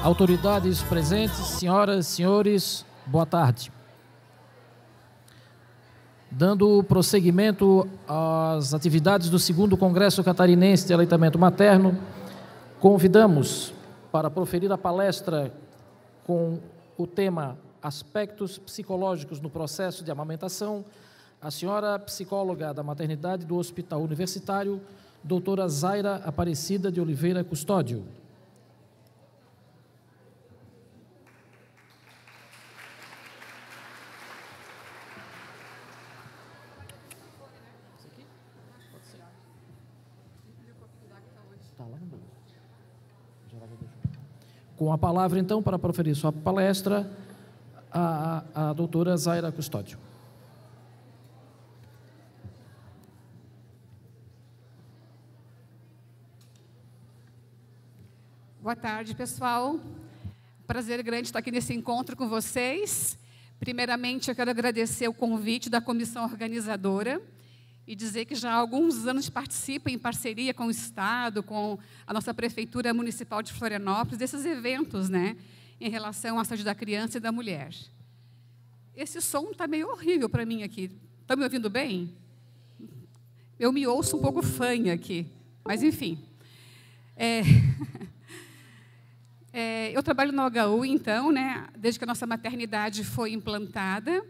Autoridades presentes, senhoras e senhores, boa tarde. Dando prosseguimento às atividades do 2º Congresso Catarinense de Aleitamento Materno, convidamos para proferir a palestra com o tema Aspectos Psicológicos no Processo de Amamentação, a senhora psicóloga da maternidade do Hospital Universitário, doutora Zaira Aparecida de Oliveira Custódio. Com a palavra, então, para proferir sua palestra, a doutora Zaira Custódio. Boa tarde, pessoal. Prazer grande estar aqui nesse encontro com vocês. Primeiramente, eu quero agradecer o convite da comissão organizadora e dizer que já há alguns anos participo em parceria com o Estado, com a nossa Prefeitura Municipal de Florianópolis, desses eventos, né, em relação à saúde da criança e da mulher. Esse som está meio horrível para mim aqui. Estão me ouvindo bem? Eu me ouço um pouco fanha aqui, mas enfim. Eu trabalho no HU, então, né, desde que a nossa maternidade foi implantada,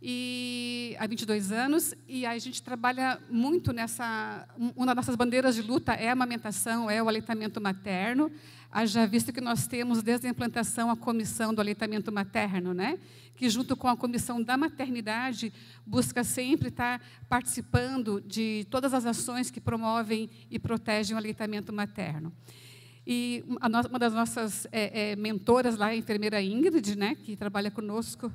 e há 22 anos, e a gente trabalha muito nessa... Uma das nossas bandeiras de luta é a amamentação, é o aleitamento materno, haja visto que nós temos, desde a implantação, a comissão do aleitamento materno, né, que, junto com a comissão da maternidade, busca sempre estar participando de todas as ações que promovem e protegem o aleitamento materno. E uma das nossas mentoras lá, a enfermeira Ingrid, né, que trabalha conosco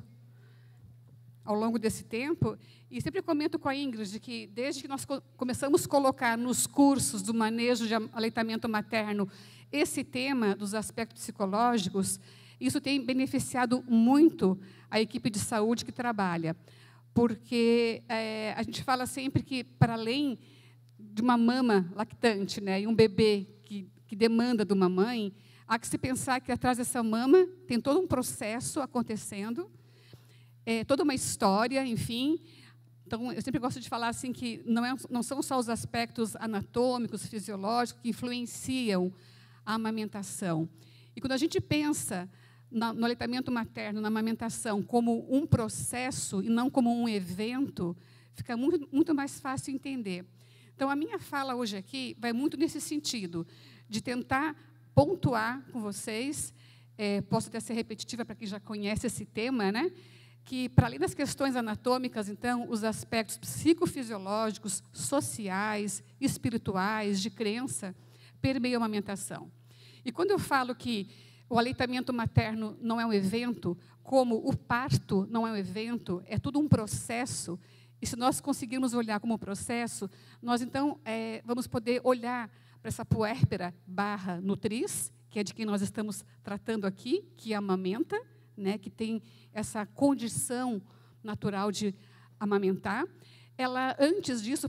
ao longo desse tempo, e sempre comento com a Ingrid que, desde que nós começamos a colocar nos cursos do manejo de aleitamento materno esse tema dos aspectos psicológicos, isso tem beneficiado muito a equipe de saúde que trabalha, porque a gente fala sempre que, para além de uma mama lactante, né, e um bebê que demanda de uma mãe, há que se pensar que atrás dessa mama tem todo um processo acontecendo, toda uma história, enfim. Então, eu sempre gosto de falar assim que não são só os aspectos anatômicos, fisiológicos que influenciam a amamentação. E quando a gente pensa no aleitamento materno, na amamentação, como um processo e não como um evento, fica muito mais fácil entender. Então, a minha fala hoje aqui vai muito nesse sentido, de tentar pontuar com vocês, posso até ser repetitiva para quem já conhece esse tema, né? Que, para além das questões anatômicas, então, os aspectos psicofisiológicos, sociais, espirituais, de crença, permeiam a amamentação. E quando eu falo que o aleitamento materno não é um evento, como o parto não é um evento, é tudo um processo, e se nós conseguirmos olhar como um processo, nós, então, vamos poder olhar para essa puérpera / nutriz, que é de quem nós estamos tratando aqui, que amamenta, né, que tem essa condição natural de amamentar. Ela, antes disso,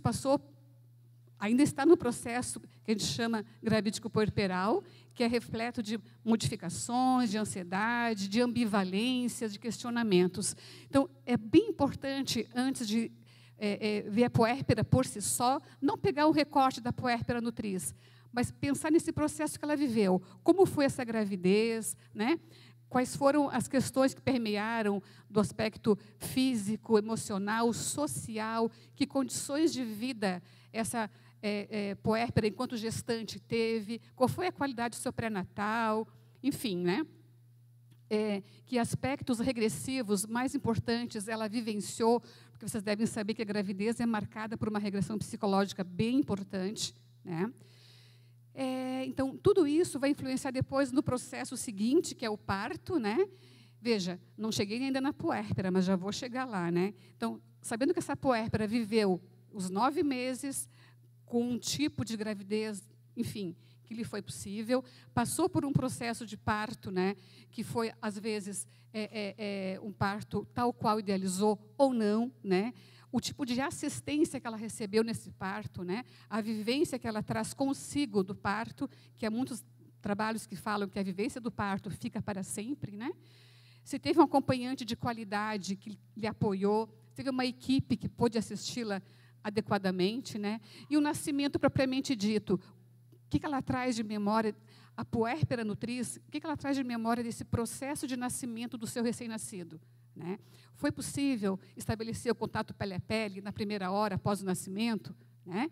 ainda está no processo que a gente chama gravídico puerperal, que é repleto de modificações, de ansiedade, de ambivalências, de questionamentos. Então, é bem importante, antes de ver a puérpera por si só, não pegar o recorte da puérpera nutriz, mas pensar nesse processo que ela viveu. Como foi essa gravidez, né? Quais foram as questões que permearam do aspecto físico, emocional, social, que condições de vida essa puérpera, enquanto gestante, teve, qual foi a qualidade do seu pré-natal, enfim, né? Que aspectos regressivos mais importantes ela vivenciou, porque vocês devem saber que a gravidez é marcada por uma regressão psicológica bem importante, né? Então, tudo isso vai influenciar depois no processo seguinte, que é o parto, né? Veja, não cheguei ainda na puérpera, mas já vou chegar lá, né? Então, sabendo que essa puérpera viveu os 9 meses com um tipo de gravidez, enfim, que lhe foi possível, passou por um processo de parto, né? Que foi, às vezes, um parto tal qual idealizou ou não, né? O tipo de assistência que ela recebeu nesse parto, né? A vivência que ela traz consigo do parto, que muitos trabalhos que falam que a vivência do parto fica para sempre, né? Se teve um acompanhante de qualidade que lhe apoiou, teve uma equipe que pôde assisti-la adequadamente, né? E o nascimento propriamente dito, o que ela traz de memória, a puérpera nutriz, o que ela traz de memória desse processo de nascimento do seu recém-nascido, né? Foi possível estabelecer o contato pele a pele na primeira hora após o nascimento, né?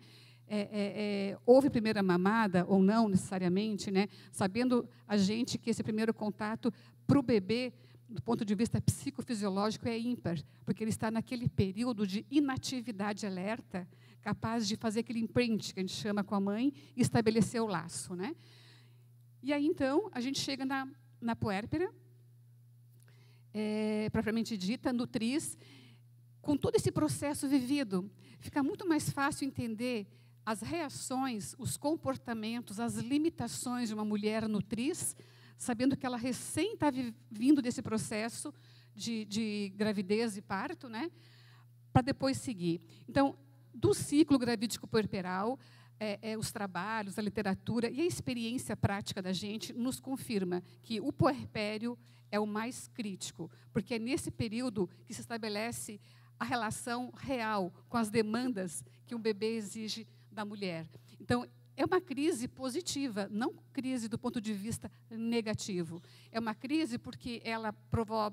Houve primeira mamada ou não necessariamente, né? Sabendo a gente que esse primeiro contato para o bebê, do ponto de vista psicofisiológico, é ímpar, porque ele está naquele período de inatividade alerta, capaz de fazer aquele imprint que a gente chama com a mãe e estabelecer o laço, né? E aí, então, a gente chega na puérpera, propriamente dita, nutriz, com todo esse processo vivido, fica muito mais fácil entender as reações, os comportamentos, as limitações de uma mulher nutriz, sabendo que ela recém está vindo desse processo de gravidez e parto, né, para depois seguir. Então, do ciclo gravídico puerperal, os trabalhos, a literatura e a experiência prática da gente nos confirma que o puerpério é o mais crítico, porque é nesse período que se estabelece a relação real com as demandas que um bebê exige da mulher. Então, é uma crise positiva, não crise do ponto de vista negativo. É uma crise porque ela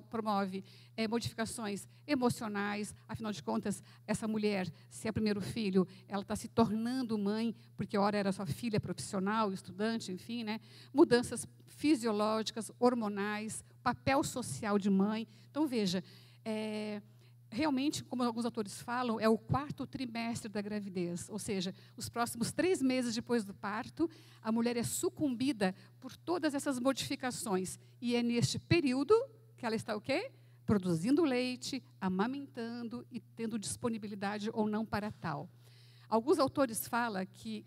promove modificações emocionais. Afinal de contas, essa mulher, se é primeiro filho, ela está se tornando mãe, porque ora era sua filha profissional, estudante, enfim, né? Mudanças fisiológicas, hormonais, papel social de mãe. Então, veja, realmente, como alguns autores falam, é o 4º trimestre da gravidez, ou seja, os próximos 3 meses depois do parto, a mulher é sucumbida por todas essas modificações. E é neste período que ela está o quê? Produzindo leite, amamentando e tendo disponibilidade ou não para tal. Alguns autores falam que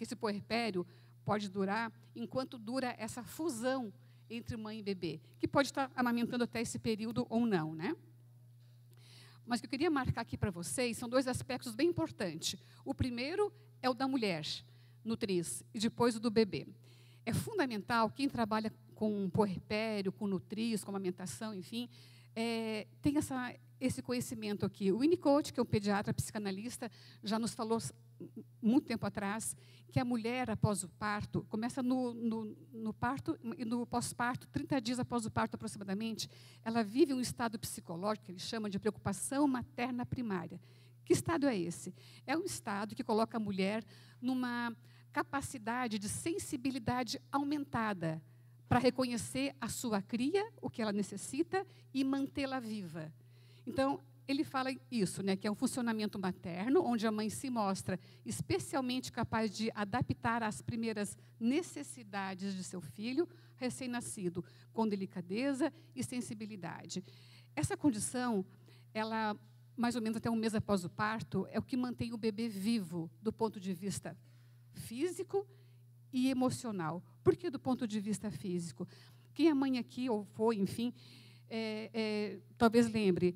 esse puerpério pode durar enquanto dura essa fusão entre mãe e bebê, que pode estar amamentando até esse período ou não, né? Mas o que eu queria marcar aqui para vocês são 2 aspectos bem importantes. O primeiro é o da mulher nutriz e depois o do bebê. É fundamental, quem trabalha com puerpério, com nutriz, com amamentação, enfim, tem esse conhecimento aqui. O Winnicott, que é um pediatra psicanalista, já nos falou muito tempo atrás que a mulher, após o parto, começa no parto e no pós-parto, 30 dias após o parto aproximadamente, ela vive um estado psicológico que eles chamam de preocupação materna primária. Que estado é esse? É um estado que coloca a mulher numa capacidade de sensibilidade aumentada para reconhecer a sua cria, o que ela necessita, e mantê-la viva. Então, ele fala isso, né, que é um funcionamento materno, onde a mãe se mostra especialmente capaz de adaptar às primeiras necessidades de seu filho recém-nascido, com delicadeza e sensibilidade. Essa condição, ela, mais ou menos até um mês após o parto, é o que mantém o bebê vivo do ponto de vista físico e emocional. Por que do ponto de vista físico? Quem é mãe aqui, ou foi, enfim, talvez lembre,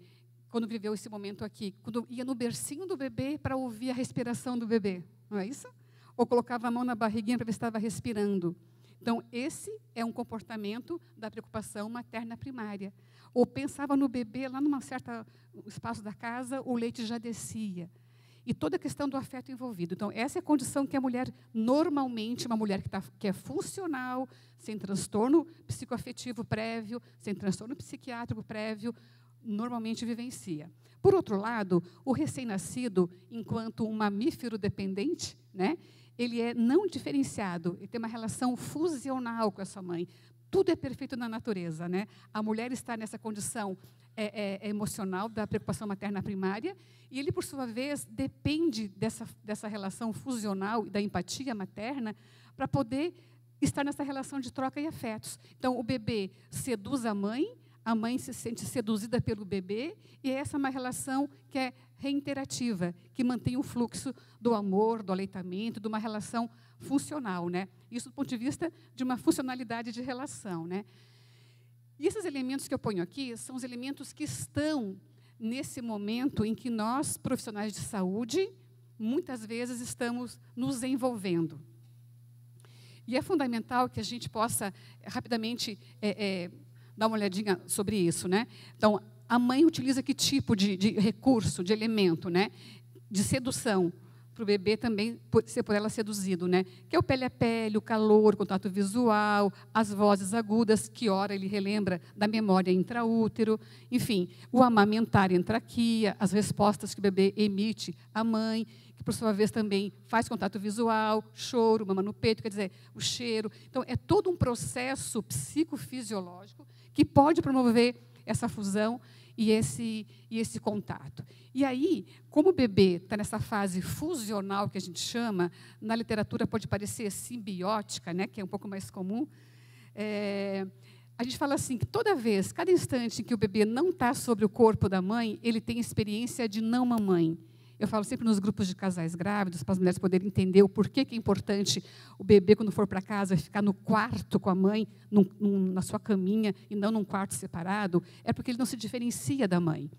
quando viveu esse momento aqui, quando ia no bercinho do bebê para ouvir a respiração do bebê, não é isso? Ou colocava a mão na barriguinha para ver se estava respirando. Então, esse é um comportamento da preocupação materna primária. Ou pensava no bebê, lá num certo espaço da casa, o leite já descia. E toda a questão do afeto envolvido. Então, essa é a condição que a mulher, normalmente, uma mulher que é funcional, sem transtorno psicoafetivo prévio, sem transtorno psiquiátrico prévio, normalmente vivencia. Por outro lado, o recém-nascido, enquanto um mamífero dependente, né, ele é não diferenciado, ele tem uma relação fusional com a sua mãe. Tudo é perfeito na natureza, né? A mulher está nessa condição emocional da preocupação materna primária e ele, por sua vez, depende dessa relação fusional e da empatia materna para poder estar nessa relação de troca e afetos. Então, o bebê seduz a mãe se sente seduzida pelo bebê, e essa é uma relação que é reiterativa, que mantém o fluxo do amor, do aleitamento, de uma relação funcional, né? Isso do ponto de vista de uma funcionalidade de relação, né? E esses elementos que eu ponho aqui são os elementos que estão nesse momento em que nós, profissionais de saúde, muitas vezes estamos nos envolvendo. E é fundamental que a gente possa rapidamente dar uma olhadinha sobre isso, né? Então, a mãe utiliza que tipo de recurso, de elemento, né? De sedução, para o bebê também ser por ela seduzido, né? Que é o pele a pele, o calor, o contato visual, as vozes agudas, que ora ele relembra da memória intraútero, enfim, o amamentar em traqueia, as respostas que o bebê emite à mãe, que por sua vez também faz contato visual, choro, mama no peito, quer dizer, o cheiro. Então, é todo um processo psicofisiológico que pode promover essa fusão e esse contato. E aí, como o bebê está nessa fase fusional que a gente chama, na literatura pode parecer simbiótica, né, que é um pouco mais comum, a gente fala assim, que toda vez, cada instante que o bebê não está sobre o corpo da mãe, ele tem experiência de não mamãe. Eu falo sempre nos grupos de casais grávidos, para as mulheres poderem entender o porquê que é importante o bebê, quando for para casa, ficar no quarto com a mãe, na sua caminha, e não num quarto separado, é porque ele não se diferencia da mãe.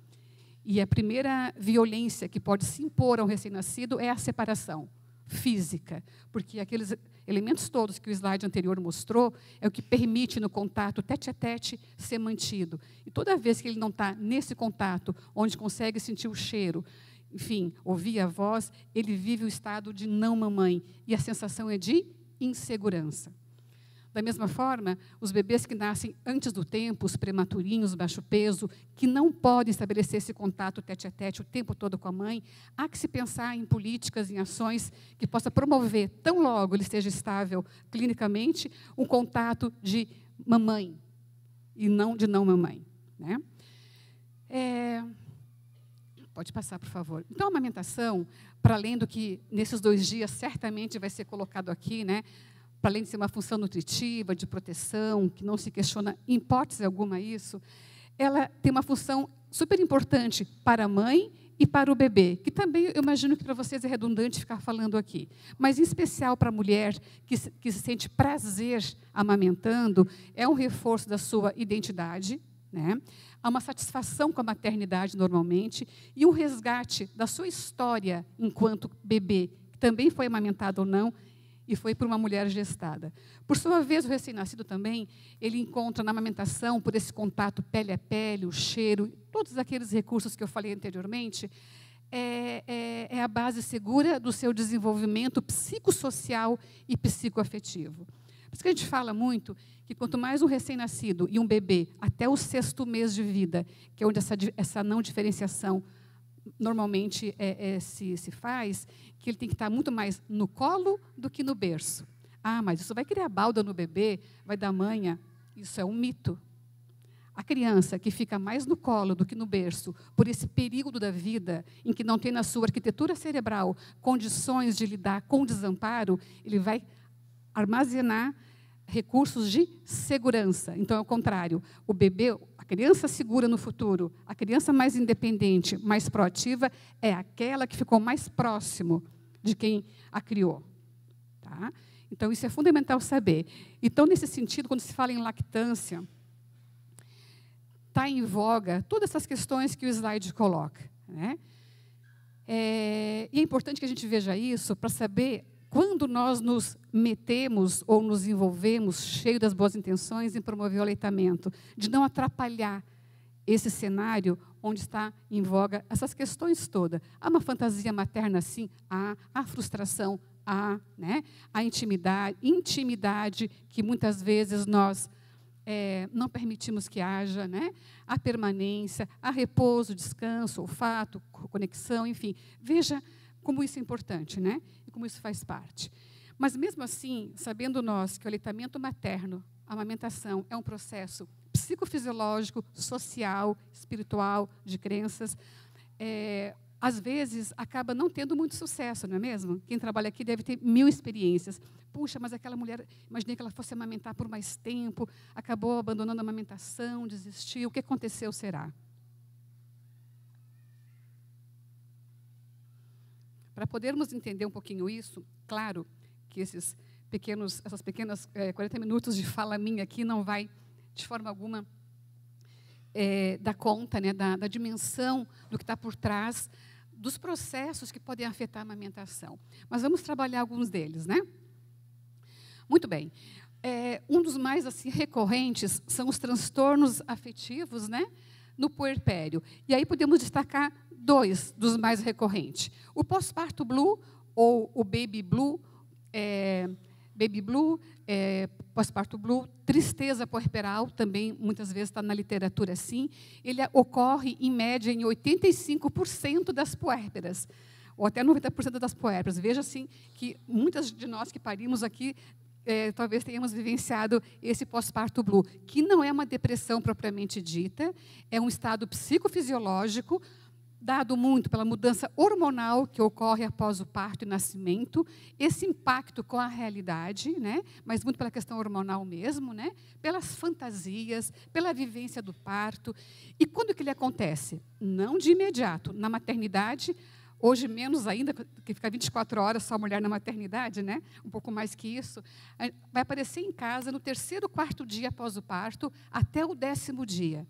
E a primeira violência que pode se impor ao recém-nascido é a separação física, porque aqueles elementos todos que o slide anterior mostrou é o que permite, no contato tete-a-tete, ser mantido. E toda vez que ele não está nesse contato, onde consegue sentir o cheiro, enfim, ouvir a voz, ele vive o estado de não mamãe, e a sensação é de insegurança. Da mesma forma, os bebês que nascem antes do tempo, os prematurinhos, baixo peso, que não podem estabelecer esse contato tete-a-tete o tempo todo com a mãe, há que se pensar em políticas, em ações que possa promover, tão logo ele esteja estável clinicamente, um contato de mamãe, e não de não mamãe, né? Pode passar, por favor. Então, a amamentação, para além do que nesses 2 dias certamente vai ser colocado aqui, né, para além de ser uma função nutritiva, de proteção, que não se questiona em hipótese alguma isso, ela tem uma função super importante para a mãe e para o bebê, que também eu imagino que para vocês é redundante ficar falando aqui, mas em especial para a mulher que se sente prazer amamentando, é um reforço da sua identidade, né? Há uma satisfação com a maternidade, normalmente, e um resgate da sua história enquanto bebê, que também foi amamentado ou não, e foi por uma mulher gestada. Por sua vez, o recém-nascido também, ele encontra na amamentação, por esse contato pele a pele, o cheiro, todos aqueles recursos que eu falei anteriormente, é a base segura do seu desenvolvimento psicossocial e psicoafetivo. Por isso que a gente fala muito que quanto mais um recém-nascido e um bebê, até o 6º mês de vida, que é onde essa não diferenciação normalmente se faz, que ele tem que estar muito mais no colo do que no berço. Ah, mas isso vai criar balda no bebê, vai dar manha. Isso é um mito. A criança que fica mais no colo do que no berço, por esse período da vida, em que não tem na sua arquitetura cerebral condições de lidar com o desamparo, ele vai armazenar recursos de segurança. Então, é o contrário. O bebê, a criança segura no futuro, a criança mais independente, mais proativa, é aquela que ficou mais próximo de quem a criou. Tá? Então, isso é fundamental saber. Então, nesse sentido, quando se fala em lactância, está em voga todas essas questões que o slide coloca, né? E é importante que a gente veja isso para saber quando nós nos metemos ou nos envolvemos, cheio das boas intenções, em promover o aleitamento, de não atrapalhar esse cenário onde está em voga essas questões todas. Há uma fantasia materna, sim, há frustração, né? Há intimidade que muitas vezes nós não permitimos que haja, né? Há permanência, há repouso, descanso, olfato, conexão, enfim. Veja como isso é importante, né? E como isso faz parte. Mas, mesmo assim, sabendo nós que o aleitamento materno, a amamentação, é um processo psicofisiológico, social, espiritual, de crenças, às vezes, acaba não tendo muito sucesso, não é mesmo? Quem trabalha aqui deve ter 1000 experiências. Puxa, mas aquela mulher, imaginei que ela fosse amamentar por mais tempo, acabou abandonando a amamentação, desistiu. O que aconteceu será? Para podermos entender um pouquinho isso, claro que essas pequenas 40 minutos de fala minha aqui não vai, de forma alguma, dar conta, né, da dimensão do que está por trás dos processos que podem afetar a amamentação. Mas vamos trabalhar alguns deles, né? Muito bem. Um dos mais assim, recorrentes são os transtornos afetivos, né, no puerpério. E aí podemos destacar 2 dos mais recorrentes. O pós-parto blue, ou o baby blue, pós-parto blue, tristeza puerperal, também muitas vezes está na literatura assim. Ele ocorre, em média, em 85% das puérperas, ou até 90% das puérperas. Veja, assim, que muitas de nós que parimos aqui, talvez tenhamos vivenciado esse pós-parto blue, que não é uma depressão propriamente dita, é um estado psicofisiológico, dado muito pela mudança hormonal que ocorre após o parto e nascimento, esse impacto com a realidade, né, mas muito pela questão hormonal mesmo, né, pelas fantasias, pela vivência do parto. E quando que ele acontece? Não de imediato. Na maternidade, hoje menos ainda, que fica 24 horas só a mulher na maternidade, né, um pouco mais que isso, vai aparecer em casa no 3º, 4º dia após o parto, até o 10º dia.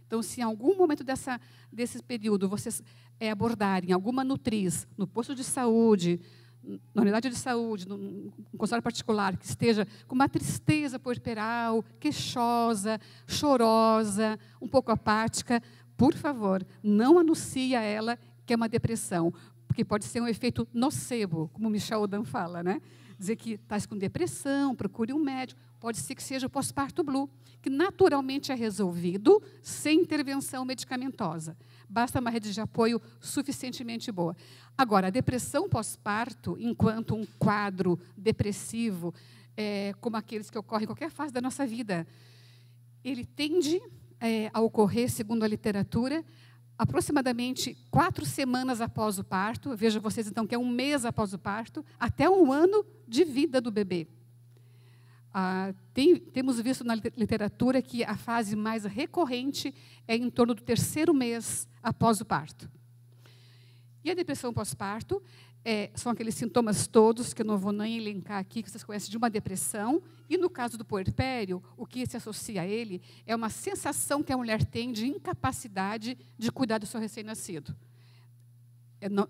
Então, se em algum momento desse período vocês abordarem alguma nutriz no posto de saúde, na unidade de saúde, num consultório particular, que esteja com uma tristeza puerperal, queixosa, chorosa, um pouco apática, por favor, não anuncie a ela que é uma depressão, porque pode ser um efeito nocebo, como Michel Odan fala, né? Dizer que está com depressão, procure um médico. Pode ser que seja o pós-parto blue, que naturalmente é resolvido sem intervenção medicamentosa. Basta uma rede de apoio suficientemente boa. Agora, a depressão pós-parto, enquanto um quadro depressivo, como aqueles que ocorrem em qualquer fase da nossa vida, ele tende a ocorrer, segundo a literatura, aproximadamente 4 semanas após o parto. Vejam vocês, então, que é 1 mês após o parto, até 1 ano de vida do bebê. Temos visto na literatura que a fase mais recorrente é em torno do 3º mês após o parto. E a depressão pós-parto são aqueles sintomas todos, que eu não vou nem elencar aqui, que vocês conhecem de uma depressão. E no caso do puerpério, o que se associa a ele é uma sensação que a mulher tem de incapacidade de cuidar do seu recém-nascido.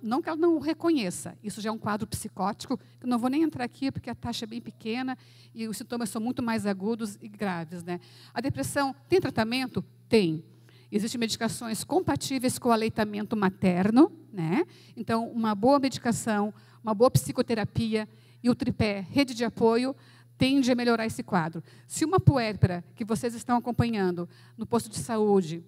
Não que ela não o reconheça, isso já é um quadro psicótico, que eu não vou nem entrar aqui, porque a taxa é bem pequena e os sintomas são muito mais agudos e graves, né? A depressão tem tratamento? Tem. Existem medicações compatíveis com o aleitamento materno, né? Então, uma boa medicação, uma boa psicoterapia e o tripé rede de apoio tende a melhorar esse quadro. Se uma puérpera que vocês estão acompanhando no posto de saúde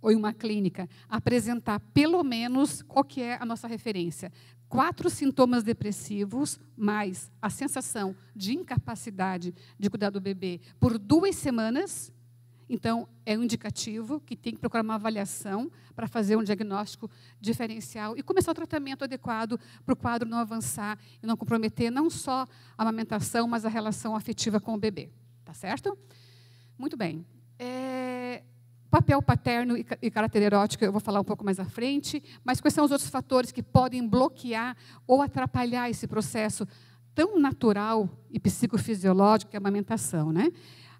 ou em uma clínica, apresentar pelo menos, qual que é a nossa referência? 4 sintomas depressivos, mais a sensação de incapacidade de cuidar do bebê por 2 semanas, então é um indicativo que tem que procurar uma avaliação para fazer um diagnóstico diferencial e começar o tratamento adequado para o quadro não avançar e não comprometer não só a amamentação, mas a relação afetiva com o bebê. Tá certo? Muito bem. Papel paterno e caráter erótico eu vou falar um pouco mais à frente, mas quais são os outros fatores que podem bloquear ou atrapalhar esse processo tão natural e psicofisiológico que é a amamentação, né?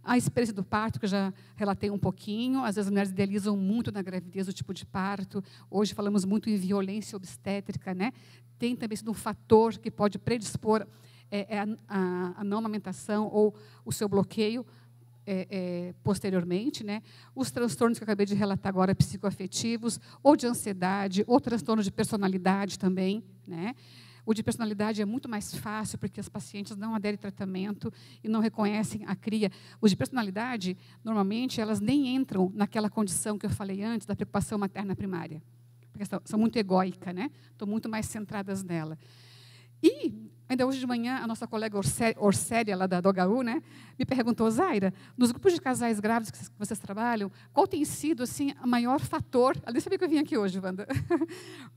A experiência do parto, que eu já relatei um pouquinho, às vezes as mulheres idealizam muito na gravidez o tipo de parto, hoje falamos muito em violência obstétrica, né? Tem também sido um fator que pode predispor a não amamentação ou o seu bloqueio, posteriormente, né? Os transtornos que eu acabei de relatar agora, psicoafetivos, ou de ansiedade, ou transtorno de personalidade também, né? O de personalidade é muito mais fácil, porque as pacientes não aderem ao tratamento e não reconhecem a cria. Os de personalidade, normalmente, elas nem entram naquela condição que eu falei antes, da preocupação materna primária, porque são muito egóicas, né? Estão muito mais centradas nela. E, ainda hoje de manhã, a nossa colega Orsélia, lá da HU, né, me perguntou, Zaira, nos grupos de casais grávidos que vocês trabalham, qual tem sido assim, o maior fator, ela nem sabia que eu vim aqui hoje, Wanda,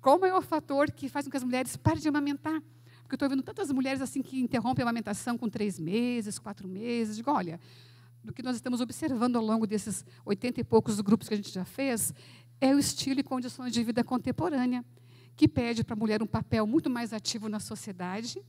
qual o maior fator que faz com que as mulheres parem de amamentar? Porque eu estou vendo tantas mulheres assim, que interrompem a amamentação com 3 meses, 4 meses, digo, olha, do que nós estamos observando ao longo desses 80 e poucos grupos que a gente já fez, é o estilo e condições de vida contemporânea, que pede para a mulher um papel muito mais ativo na sociedade,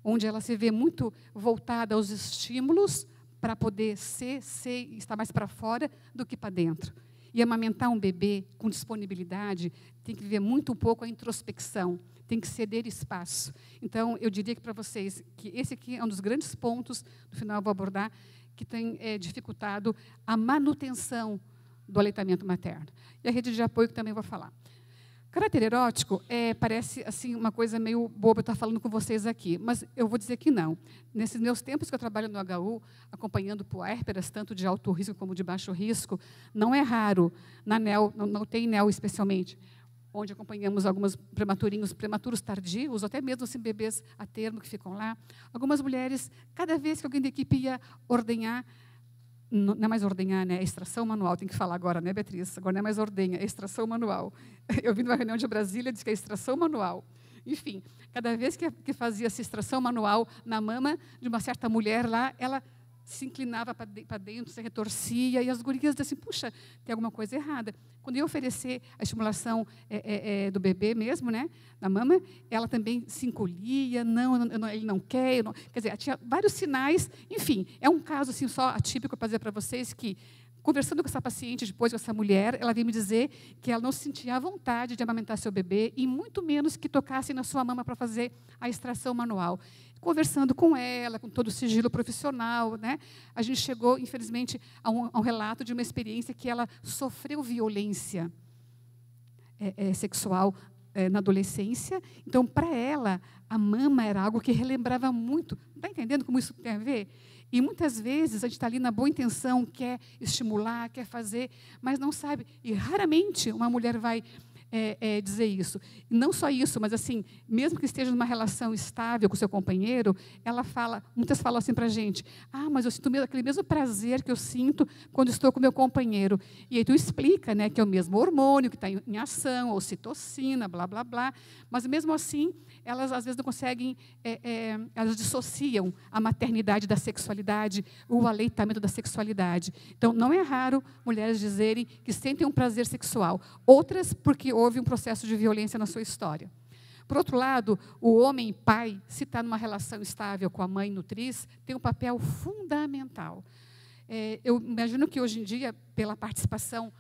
onde ela se vê muito voltada aos estímulos para poder estar mais para fora do que para dentro. E amamentar um bebê com disponibilidade tem que viver muito um pouco a introspecção, tem que ceder espaço. Então, eu diria que para vocês que esse aqui é um dos grandes pontos, no final eu vou abordar, que tem dificultado a manutenção do aleitamento materno. E a rede de apoio, que também vou falar. Caráter erótico parece assim uma coisa meio boba eu estar falando com vocês aqui, mas eu vou dizer que não. Nesses meus tempos que eu trabalho no HU, acompanhando puérperas, tanto de alto risco como de baixo risco, não é raro, na NEL, não tem NEL especialmente, onde acompanhamos alguns prematuros tardios, ou até mesmo assim, bebês a termo que ficam lá. Algumas mulheres, cada vez que alguém da equipe ia ordenhar, não é mais ordenhar, né? É extração manual, tem que falar agora, né, Beatriz? Agora não é mais ordenha, é extração manual. Eu vim numa reunião de Brasília, disse que é extração manual. Enfim, cada vez que fazia essa extração manual na mama de uma certa mulher lá, ela se inclinava para dentro, se retorcia, e as gurias diziam assim, puxa, tem alguma coisa errada. Quando eu oferecer a estimulação do bebê mesmo, né, na mama, ela também se encolhia, ele não quer, quer dizer, tinha vários sinais. Enfim, é um caso assim, só atípico para dizer para vocês que, conversando com essa paciente, depois com essa mulher, ela veio me dizer que ela não se sentia à vontade de amamentar seu bebê, e muito menos que tocassem na sua mama para fazer a extração manual. Conversando com ela, com todo o sigilo profissional, né, a gente chegou, infelizmente, a um relato de uma experiência que ela sofreu violência sexual na adolescência. Então, para ela, a mama era algo que relembrava muito. Está entendendo como isso tem a ver? E muitas vezes a gente está ali na boa intenção, quer estimular, quer fazer, mas não sabe. E raramente uma mulher vai dizer isso. E não só isso, mas assim, mesmo que esteja numa relação estável com o seu companheiro, muitas falam assim para a gente, mas eu sinto aquele mesmo prazer que eu sinto quando estou com meu companheiro. E aí tu explica, né, que é o mesmo hormônio que está em ação, ocitocina, blá, blá, blá. Mas mesmo assim, elas às vezes não conseguem, elas dissociam a maternidade da sexualidade, o aleitamento da sexualidade. Então, não é raro mulheres dizerem que sentem um prazer sexual. Outras, porque houve um processo de violência na sua história. Por outro lado, o homem pai, se está numa relação estável com a mãe nutriz, tem um papel fundamental. Eu imagino que hoje em dia, pela participação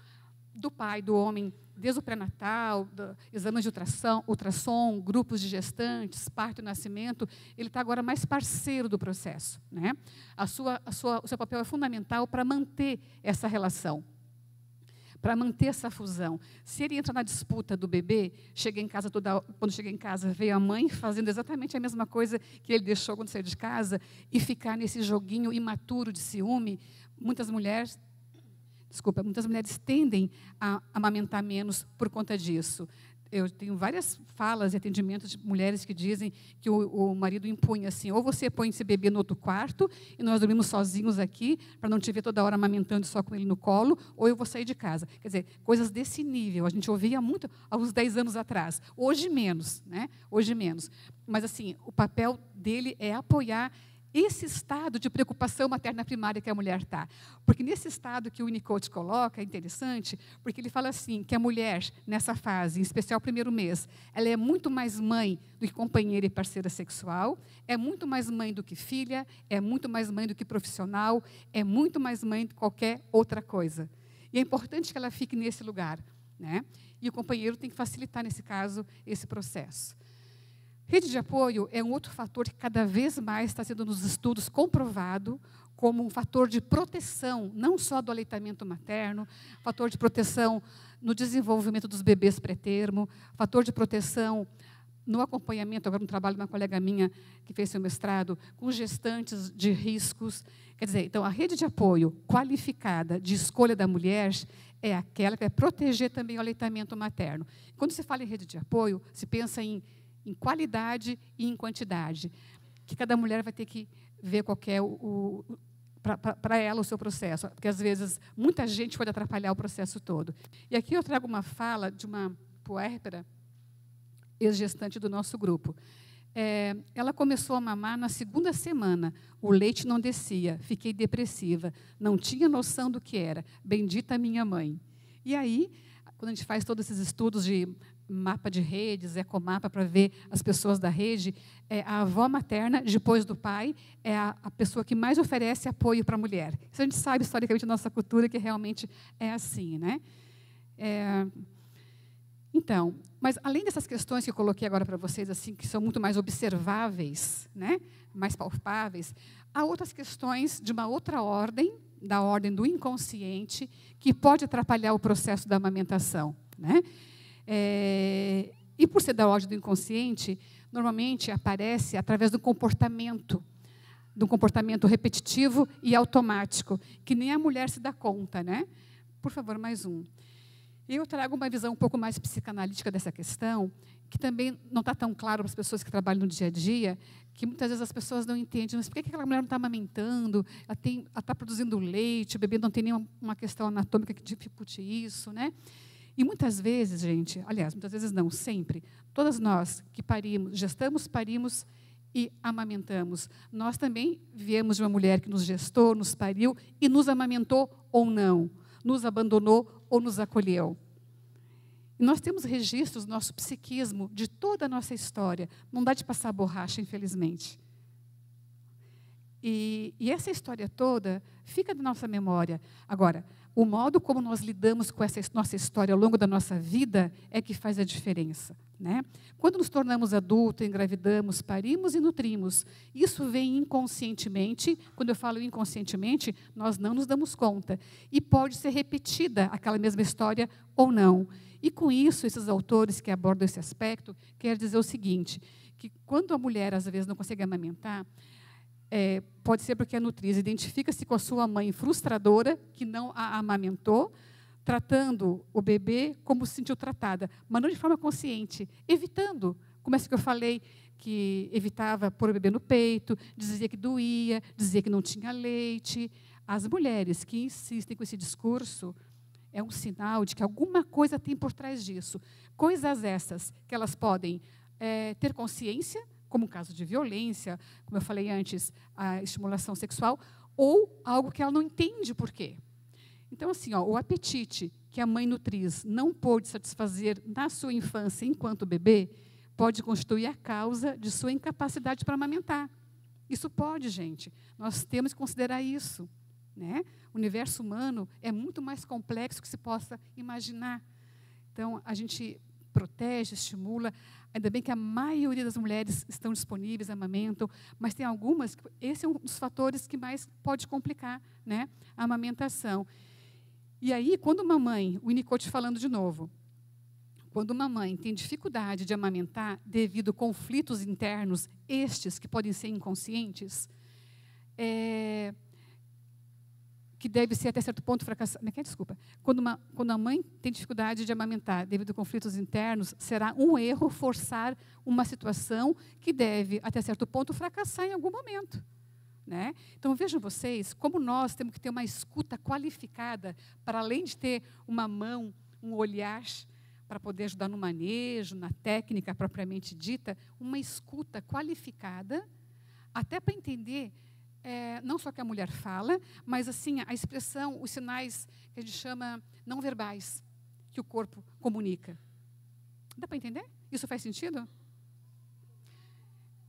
do pai, do homem, desde o pré-natal, exames de ultrassom, grupos de gestantes, parto e nascimento, ele está agora mais parceiro do processo, né? O seu papel é fundamental para manter essa relação, para manter essa fusão. Se ele entra na disputa do bebê, quando chega em casa, vê a mãe fazendo exatamente a mesma coisa que ele deixou quando saiu de casa, e ficar nesse joguinho imaturo de ciúme, muitas mulheres tendem a amamentar menos por conta disso. Eu tenho várias falas e atendimentos de mulheres que dizem que o marido impunha assim, ou você põe esse bebê no outro quarto e nós dormimos sozinhos aqui, para não te ver toda hora amamentando só com ele no colo, ou eu vou sair de casa. Quer dizer, coisas desse nível. A gente ouvia muito há uns 10 anos atrás. Hoje menos, né? Hoje menos. Mas, assim, o papel dele é apoiar esse estado de preocupação materna primária que a mulher está. Porque nesse estado que o Winnicott coloca, é interessante, porque ele fala assim, que a mulher, nessa fase, em especial o primeiro mês, ela é muito mais mãe do que companheira e parceira sexual, é muito mais mãe do que filha, é muito mais mãe do que profissional, é muito mais mãe do que qualquer outra coisa. E é importante que ela fique nesse lugar, né? E o companheiro tem que facilitar, nesse caso, esse processo. Rede de apoio é um outro fator que cada vez mais está sendo nos estudos comprovado como um fator de proteção, não só do aleitamento materno, fator de proteção no desenvolvimento dos bebês pré-termo, fator de proteção no acompanhamento, agora no trabalho de uma colega minha que fez seu mestrado, com gestantes de riscos. Quer dizer, então, a rede de apoio qualificada de escolha da mulher é aquela que vai proteger também o aleitamento materno. Quando se fala em rede de apoio, se pensa em qualidade e em quantidade, que cada mulher vai ter que ver qual é para ela o seu processo, porque às vezes muita gente pode atrapalhar o processo todo. E aqui eu trago uma fala de uma puérpera, ex-gestante do nosso grupo. Ela começou a mamar na 2ª semana, o leite não descia, fiquei depressiva, não tinha noção do que era, bendita minha mãe. E aí, quando a gente faz todos esses estudos de mapa de redes, ecomapa, para ver as pessoas da rede, a avó materna, depois do pai, é a pessoa que mais oferece apoio para a mulher. Isso a gente sabe, historicamente, na nossa cultura, que realmente é assim, né? Então, mas além dessas questões que eu coloquei agora para vocês, assim, que são muito mais observáveis, né, mais palpáveis, há outras questões de uma outra ordem, da ordem do inconsciente, que pode atrapalhar o processo da amamentação, né? E por ser da ordem do inconsciente, normalmente aparece através do comportamento repetitivo e automático, que nem a mulher se dá conta, né? Por favor, mais um. Eu trago uma visão um pouco mais psicanalítica dessa questão, que também não está tão claro para as pessoas que trabalham no dia a dia, que muitas vezes as pessoas não entendem, mas por que aquela mulher não está amamentando? Ela está produzindo leite, o bebê não tem nenhuma questão anatômica que dificulte isso, né? E muitas vezes, gente, aliás, muitas vezes não, sempre, todas nós que parimos, gestamos, parimos e amamentamos, nós também viemos de uma mulher que nos gestou, nos pariu e nos amamentou ou não, nos abandonou ou nos acolheu. E nós temos registros do nosso psiquismo, de toda a nossa história. Não dá de passar borracha, infelizmente. E essa história toda fica na nossa memória. Agora, o modo como nós lidamos com essa nossa história ao longo da nossa vida é que faz a diferença, né? Quando nos tornamos adultos, engravidamos, parimos e nutrimos, isso vem inconscientemente. Quando eu falo inconscientemente, nós não nos damos conta. E pode ser repetida aquela mesma história ou não. E com isso, esses autores que abordam esse aspecto, querem dizer o seguinte, que quando a mulher, às vezes, não consegue amamentar, pode ser porque a nutriz identifica-se com a sua mãe frustradora, que não a amamentou, tratando o bebê como se sentiu tratada, mas não de forma consciente, evitando, como é que eu falei, que evitava pôr o bebê no peito, dizia que doía, dizia que não tinha leite. As mulheres que insistem com esse discurso, é um sinal de que alguma coisa tem por trás disso. Coisas essas que elas podem ter consciência, como um caso de violência, como eu falei antes, a estimulação sexual, ou algo que ela não entende por quê. Então, assim, o apetite que a mãe nutriz não pôde satisfazer na sua infância enquanto bebê, pode constituir a causa de sua incapacidade para amamentar. Isso pode, gente. Nós temos que considerar isso, né? O universo humano é muito mais complexo que se possa imaginar. Então, a gente protege, estimula. Ainda bem que a maioria das mulheres estão disponíveis, amamentam, mas tem algumas, esse é um dos fatores que mais pode complicar, né, a amamentação. E aí, quando uma mãe, o Winnicott falando de novo, quando uma mãe tem dificuldade de amamentar devido a conflitos internos, estes que podem ser inconscientes, que deve ser até certo ponto fracassado. Desculpa. Quando a mãe tem dificuldade de amamentar devido a conflitos internos, será um erro forçar uma situação que deve, até certo ponto, fracassar em algum momento, né? Então, vejam vocês como nós temos que ter uma escuta qualificada, para além de ter uma mão, um olhar, para poder ajudar no manejo, na técnica propriamente dita, uma escuta qualificada, até para entender não só que a mulher fala, mas assim a expressão, os sinais que a gente chama não verbais, que o corpo comunica. Dá para entender? Isso faz sentido?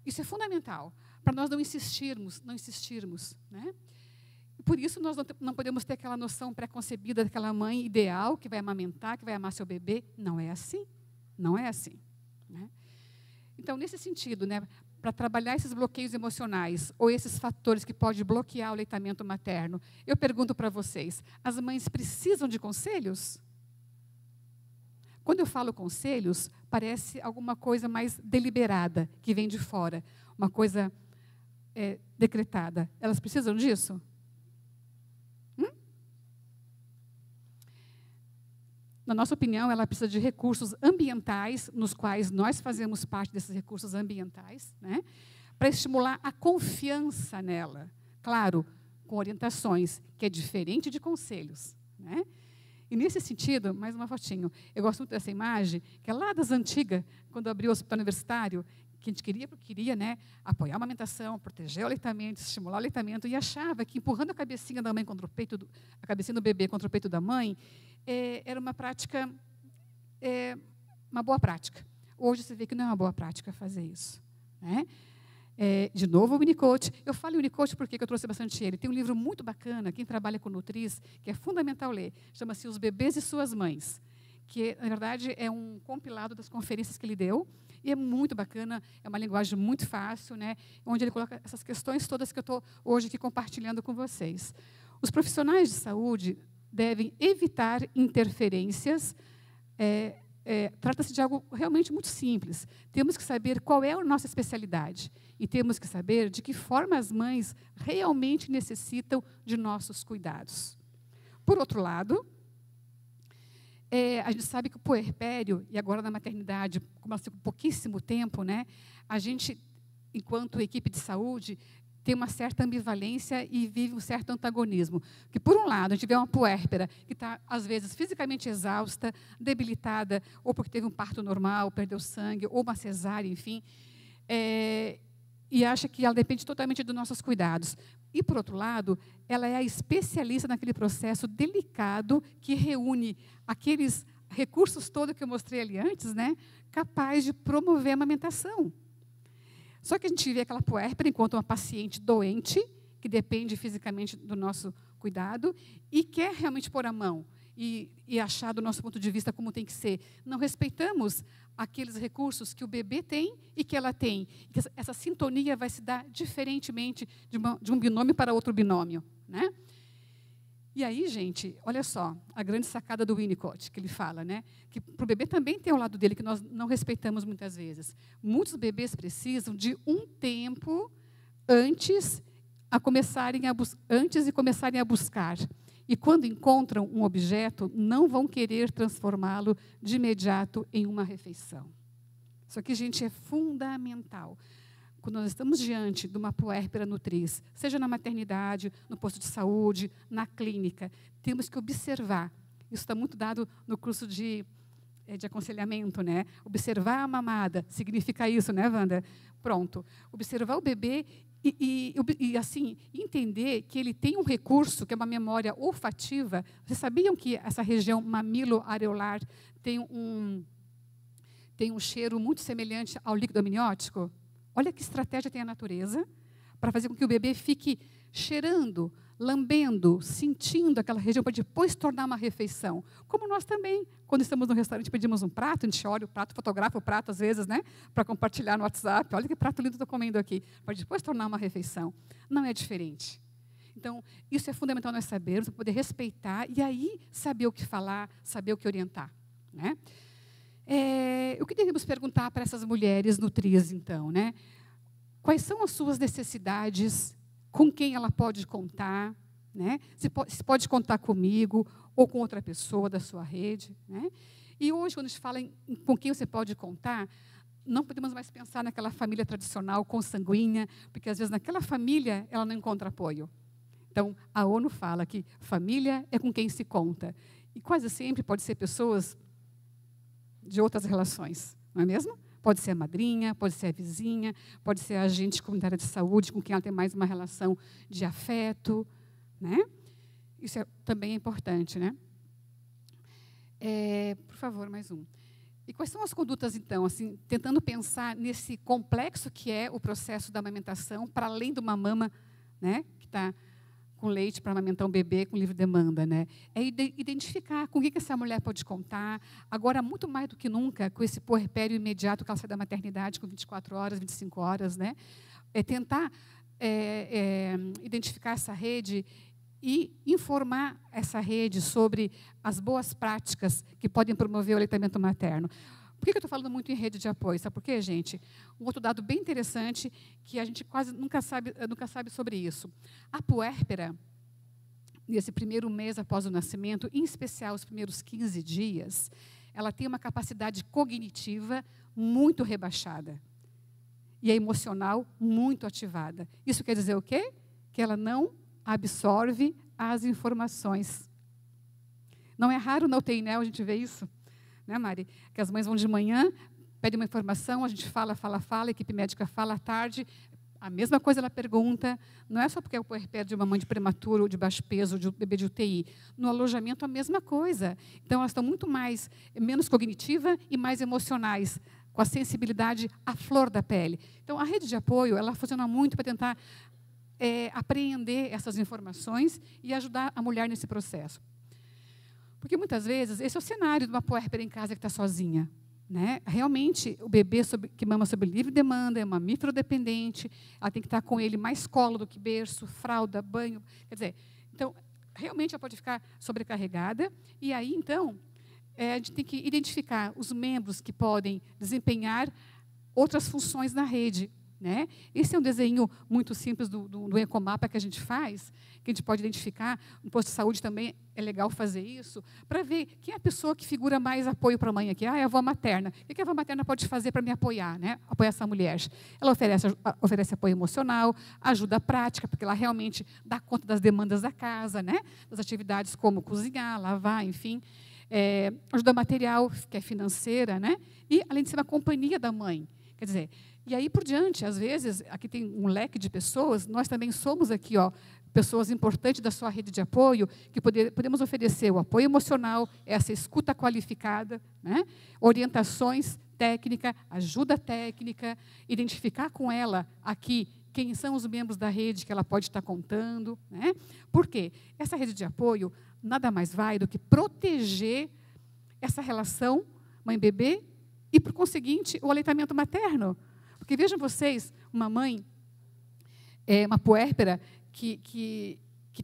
Isso é fundamental, para nós não insistirmos, né? E por isso nós não podemos ter aquela noção pré-concebida daquela mãe ideal que vai amamentar, que vai amar seu bebê. Não é assim, né? Então, nesse sentido, né, para trabalhar esses bloqueios emocionais ou esses fatores que podem bloquear o aleitamento materno, eu pergunto para vocês, as mães precisam de conselhos? Quando eu falo conselhos, parece alguma coisa mais deliberada, que vem de fora, uma coisa decretada. Elas precisam disso? Na nossa opinião, ela precisa de recursos ambientais, nos quais nós fazemos parte desses recursos ambientais, né, para estimular a confiança nela. Claro, com orientações, que é diferente de conselhos, né? E, nesse sentido, mais uma fotinho. Eu gosto muito dessa imagem, que é lá das antigas, quando abriu o hospital universitário, que a gente queria, né, apoiar a amamentação, proteger o aleitamento, estimular o aleitamento, e achava que empurrando a cabecinha da mãe contra o peito, a cabecinha do bebê contra o peito da mãe, era uma prática, uma boa prática. Hoje você vê que não é uma boa prática fazer isso, né? De novo, o Winnicott. Eu falo em Winnicott porque eu trouxe bastante ele. Tem um livro muito bacana, quem trabalha com nutriz, que é fundamental ler. Chama-se Os Bebês e Suas Mães. que, na verdade, é um compilado das conferências que ele deu, e é muito bacana, é uma linguagem muito fácil, né, onde ele coloca essas questões todas que eu estou hoje aqui compartilhando com vocês. Os profissionais de saúde devem evitar interferências. Trata-se de algo realmente muito simples. Temos que saber qual é a nossa especialidade e temos que saber de que forma as mães realmente necessitam de nossos cuidados. Por outro lado, a gente sabe que o puerpério, e agora na maternidade, como ela fica pouquíssimo tempo, né, a gente, enquanto equipe de saúde, tem uma certa ambivalência e vive um certo antagonismo. Que, por um lado, a gente vê uma puérpera que está, às vezes, fisicamente exausta, debilitada, ou porque teve um parto normal, perdeu sangue, ou uma cesárea, enfim, e acha que ela depende totalmente dos nossos cuidados. E, por outro lado, ela é a especialista naquele processo delicado que reúne aqueles recursos todos que eu mostrei ali antes, né, capaz de promover a amamentação. Só que a gente vê aquela puérpera enquanto uma paciente doente, que depende fisicamente do nosso cuidado, e quer realmente pôr a mão e achar, do nosso ponto de vista, como tem que ser. Não respeitamos aqueles recursos que o bebê tem e que ela tem. Que essa sintonia vai se dar diferentemente de um binômio para outro binômio, né? E aí, gente, olha só, a grande sacada do Winnicott, que ele fala, né? Que para o bebê também tem o lado dele, que nós não respeitamos muitas vezes. Muitos bebês precisam de um tempo antes de começarem a buscar. E quando encontram um objeto, não vão querer transformá-lo de imediato em uma refeição. Isso aqui, gente, é fundamental. Quando nós estamos diante de uma puérpera nutriz, seja na maternidade, no posto de saúde, na clínica, temos que observar. Isso está muito dado no curso de aconselhamento, né? Observar a mamada, significa isso, né, Wanda? Pronto. Observar o bebê e assim, entender que ele tem um recurso, que é uma memória olfativa. Vocês sabiam que essa região mamilo-areolar tem um cheiro muito semelhante ao líquido amniótico? Olha que estratégia tem a natureza para fazer com que o bebê fique cheirando, lambendo, sentindo aquela região para depois tornar uma refeição. Como nós também, quando estamos no restaurante, pedimos um prato, a gente olha o prato, fotografa o prato às vezes, né, para compartilhar no WhatsApp. Olha que prato lindo estou comendo aqui, para depois tornar uma refeição. Não é diferente. Então, isso é fundamental nós sabermos, para poder respeitar e aí saber o que falar, saber o que orientar, né? O que devemos perguntar para essas mulheres nutrias, então, né? Quais são as suas necessidades? Com quem ela pode contar? Né? Se pode contar comigo ou com outra pessoa da sua rede? Né? E hoje, quando a gente fala com quem você pode contar, não podemos mais pensar naquela família tradicional, consanguínea, porque, às vezes, naquela família, ela não encontra apoio. Então, a ONU fala que família é com quem se conta. E quase sempre pode ser pessoas de outras relações, não é mesmo? Pode ser a madrinha, pode ser a vizinha, pode ser a agente comunitária de saúde, com quem ela tem mais uma relação de afeto, né? Isso também é importante, né? Por favor, mais um. E quais são as condutas, então, assim, tentando pensar nesse complexo que é o processo da amamentação, para além de uma mama, né, que está com leite para amamentar um bebê com livre demanda, né? É identificar com o que essa mulher pode contar, agora muito mais do que nunca, com esse puerpério imediato que ela sai da maternidade com 24 horas, 25 horas, né? Tentar identificar essa rede e informar essa rede sobre as boas práticas que podem promover o aleitamento materno. Por que eu estou falando muito em rede de apoio? Sabe por quê, gente? Um outro dado bem interessante, que a gente quase nunca sabe sobre isso. A puérpera, nesse primeiro mês após o nascimento, em especial os primeiros 15 dias, ela tem uma capacidade cognitiva muito rebaixada. E a emocional muito ativada. Isso quer dizer o quê? Que ela não absorve as informações. Não é raro na UTI Neo a gente ver isso. Né, Mari? Que as mães vão de manhã, pedem uma informação, a gente fala, a equipe médica fala à tarde, a mesma coisa ela pergunta, não é só porque é o puerpério de uma mãe de prematuro, ou de baixo peso, ou de um bebê de UTI. No alojamento, a mesma coisa. Então, elas estão menos cognitivas e mais emocionais, com a sensibilidade à flor da pele. Então, a rede de apoio, ela funciona muito para tentar apreender essas informações e ajudar a mulher nesse processo. Porque, muitas vezes, esse é o cenário de uma puérpera em casa que está sozinha. Né? Realmente, o bebê que mama sob livre demanda é mamífero dependente, ela tem que estar com ele mais colo do que berço, fralda, banho. Quer dizer, então, realmente ela pode ficar sobrecarregada. E aí, então, a gente tem que identificar os membros que podem desempenhar outras funções na rede. Né? Esse é um desenho muito simples do ecomapa que a gente faz, que a gente pode identificar. No posto de saúde também é legal fazer isso, para ver quem é a pessoa que figura mais apoio para a mãe aqui. É a avó materna. O que a avó materna pode fazer para me apoiar, né? Apoiar essa mulher? Ela oferece apoio emocional, ajuda prática, porque ela realmente dá conta das demandas da casa, né? Das atividades como cozinhar, lavar, enfim. Ajuda material, que é financeira, né? E, além de ser uma companhia da mãe. Quer dizer, e aí por diante, às vezes, aqui tem um leque de pessoas, nós também somos aqui, pessoas importantes da sua rede de apoio, que podemos oferecer o apoio emocional, essa escuta qualificada, né? Orientações técnicas, ajuda técnica, identificar com ela aqui quem são os membros da rede que ela pode estar contando. Né? Por quê? Essa rede de apoio nada mais vai do que proteger essa relação mãe-bebê e, por conseguinte, o aleitamento materno. Porque vejam vocês, uma mãe, uma puérpera que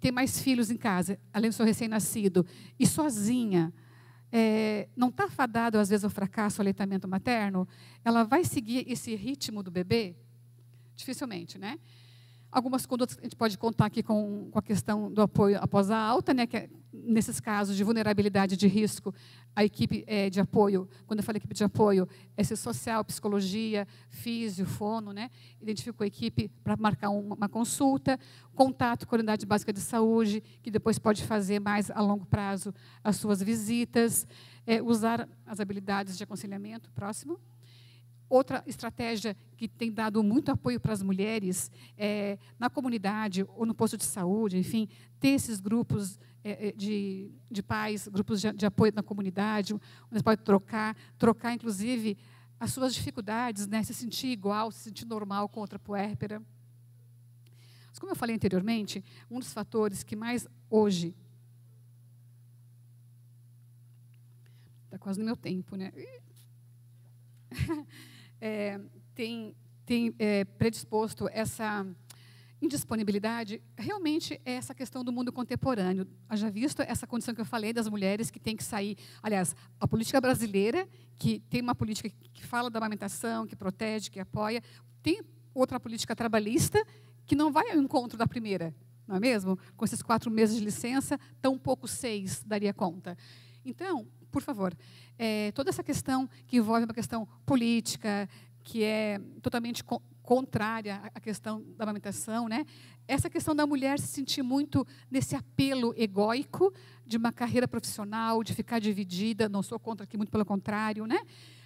tem mais filhos em casa, além do seu recém-nascido, e sozinha, não está fadada, às vezes, ao fracasso, ao aleitamento materno, ela vai seguir esse ritmo do bebê? Dificilmente, né? Algumas condutas a gente pode contar aqui com a questão do apoio após a alta, né, que nesses casos de vulnerabilidade de risco, a equipe de apoio, quando eu falo equipe de apoio, é social, psicologia, físio, fono, né, identificou a equipe para marcar uma consulta, contato com a unidade básica de saúde, que depois pode fazer mais a longo prazo as suas visitas, usar as habilidades de aconselhamento. Próximo. Outra estratégia que tem dado muito apoio para as mulheres na comunidade ou no posto de saúde, enfim, ter esses grupos de pais, grupos de apoio na comunidade, onde você pode trocar inclusive as suas dificuldades, né, se sentir igual, se sentir normal com outra puérpera. Mas, como eu falei anteriormente, um dos fatores que mais hoje está quase no meu tempo, né? Tem predisposto essa indisponibilidade, realmente é essa questão do mundo contemporâneo. Já visto essa condição que eu falei das mulheres que têm que sair, aliás, a política brasileira, que tem uma política que fala da amamentação, que protege, que apoia, tem outra política trabalhista que não vai ao encontro da primeira, não é mesmo? Com esses 4 meses de licença, tão pouco 6 daria conta. Então, por favor, toda essa questão que envolve uma questão política, que é totalmente contrária à questão da amamentação, né? Essa questão da mulher se sentir muito nesse apelo egóico de uma carreira profissional, de ficar dividida, não sou contra aqui, muito pelo contrário, né?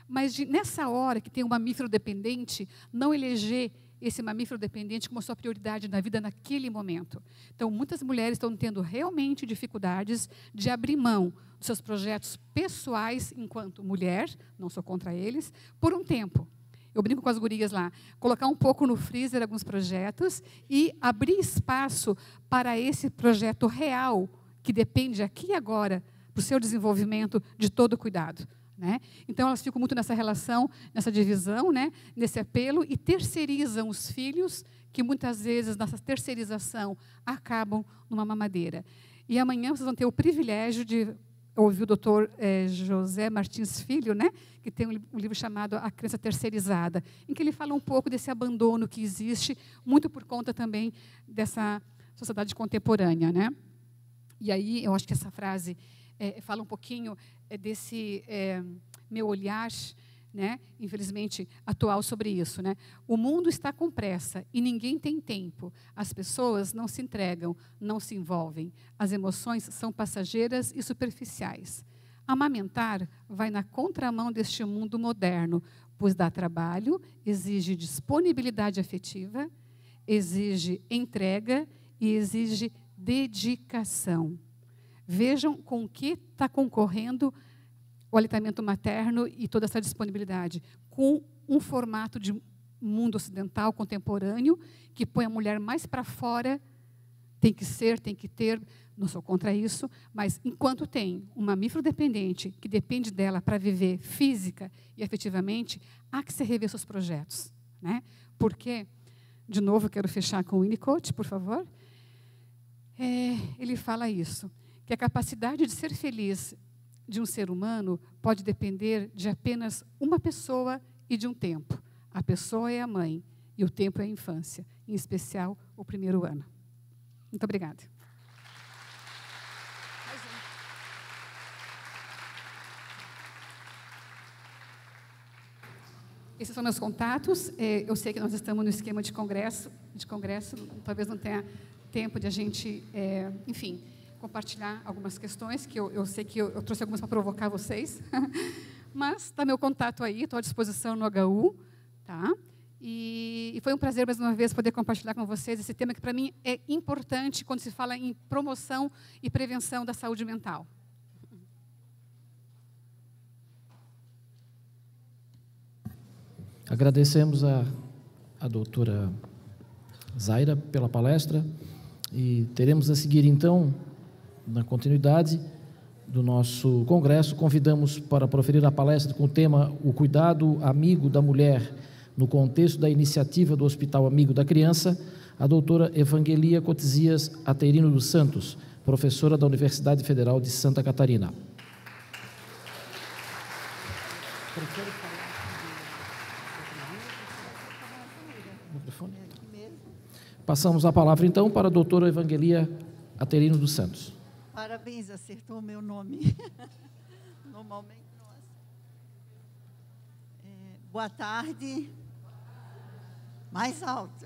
Mas nessa hora que tem um mamífero dependente, não eleger esse mamífero dependente como sua prioridade na vida naquele momento. Então, muitas mulheres estão tendo realmente dificuldades de abrir mão dos seus projetos pessoais enquanto mulher, não sou contra eles, por um tempo. Eu brinco com as gurias lá, colocar um pouco no freezer alguns projetos e abrir espaço para esse projeto real, que depende aqui e agora, para o seu desenvolvimento de todo o cuidado. Né? Então, elas ficam muito nessa relação, nessa divisão, né? Nesse apelo, e terceirizam os filhos, que muitas vezes, nessa terceirização, acabam numa mamadeira. E amanhã vocês vão ter o privilégio de ouvir o doutor José Martins Filho, né? Que tem um livro chamado A Criança Terceirizada, em que ele fala um pouco desse abandono que existe, muito por conta também dessa sociedade contemporânea. Né? E aí, eu acho que essa frase fala um pouquinho desse meu olhar, né, infelizmente, atual sobre isso. Né? O mundo está com pressa e ninguém tem tempo. As pessoas não se entregam, não se envolvem. As emoções são passageiras e superficiais. Amamentar vai na contramão deste mundo moderno, pois dá trabalho, exige disponibilidade afetiva, exige entrega e exige dedicação. Vejam com o que está concorrendo o aleitamento materno e toda essa disponibilidade, com um formato de mundo ocidental contemporâneo que põe a mulher mais para fora tem que ser, tem que ter, não sou contra isso, mas enquanto tem um mamífero dependente que depende dela para viver física e afetivamente, há que se rever seus projetos, né? Porque, de novo, eu quero fechar com o Winnicott, por favor. Ele fala isso, que a capacidade de ser feliz de um ser humano pode depender de apenas uma pessoa e de um tempo. A pessoa é a mãe e o tempo é a infância, em especial o primeiro ano. Muito obrigada. Esses são meus contatos. Eu sei que nós estamos no esquema de congresso, talvez não tenha tempo de a gente, enfim, compartilhar algumas questões, que eu sei que eu trouxe algumas para provocar vocês, mas está meu contato aí, estou à disposição no HU, tá? E foi um prazer, mais uma vez, poder compartilhar com vocês esse tema que, para mim, é importante quando se fala em promoção e prevenção da saúde mental. Agradecemos a doutora Zaira pela palestra e teremos a seguir, então, na continuidade do nosso congresso, convidamos para proferir a palestra com o tema O Cuidado Amigo da Mulher no contexto da iniciativa do Hospital Amigo da Criança, a doutora Evangelia Cotizias Aterino dos Santos, professora da Universidade Federal de Santa Catarina. Passamos a palavra, então, para a doutora Evangelia Aterino dos Santos. Parabéns, acertou o meu nome. Normalmente, nossa. Boa tarde. Mais alto.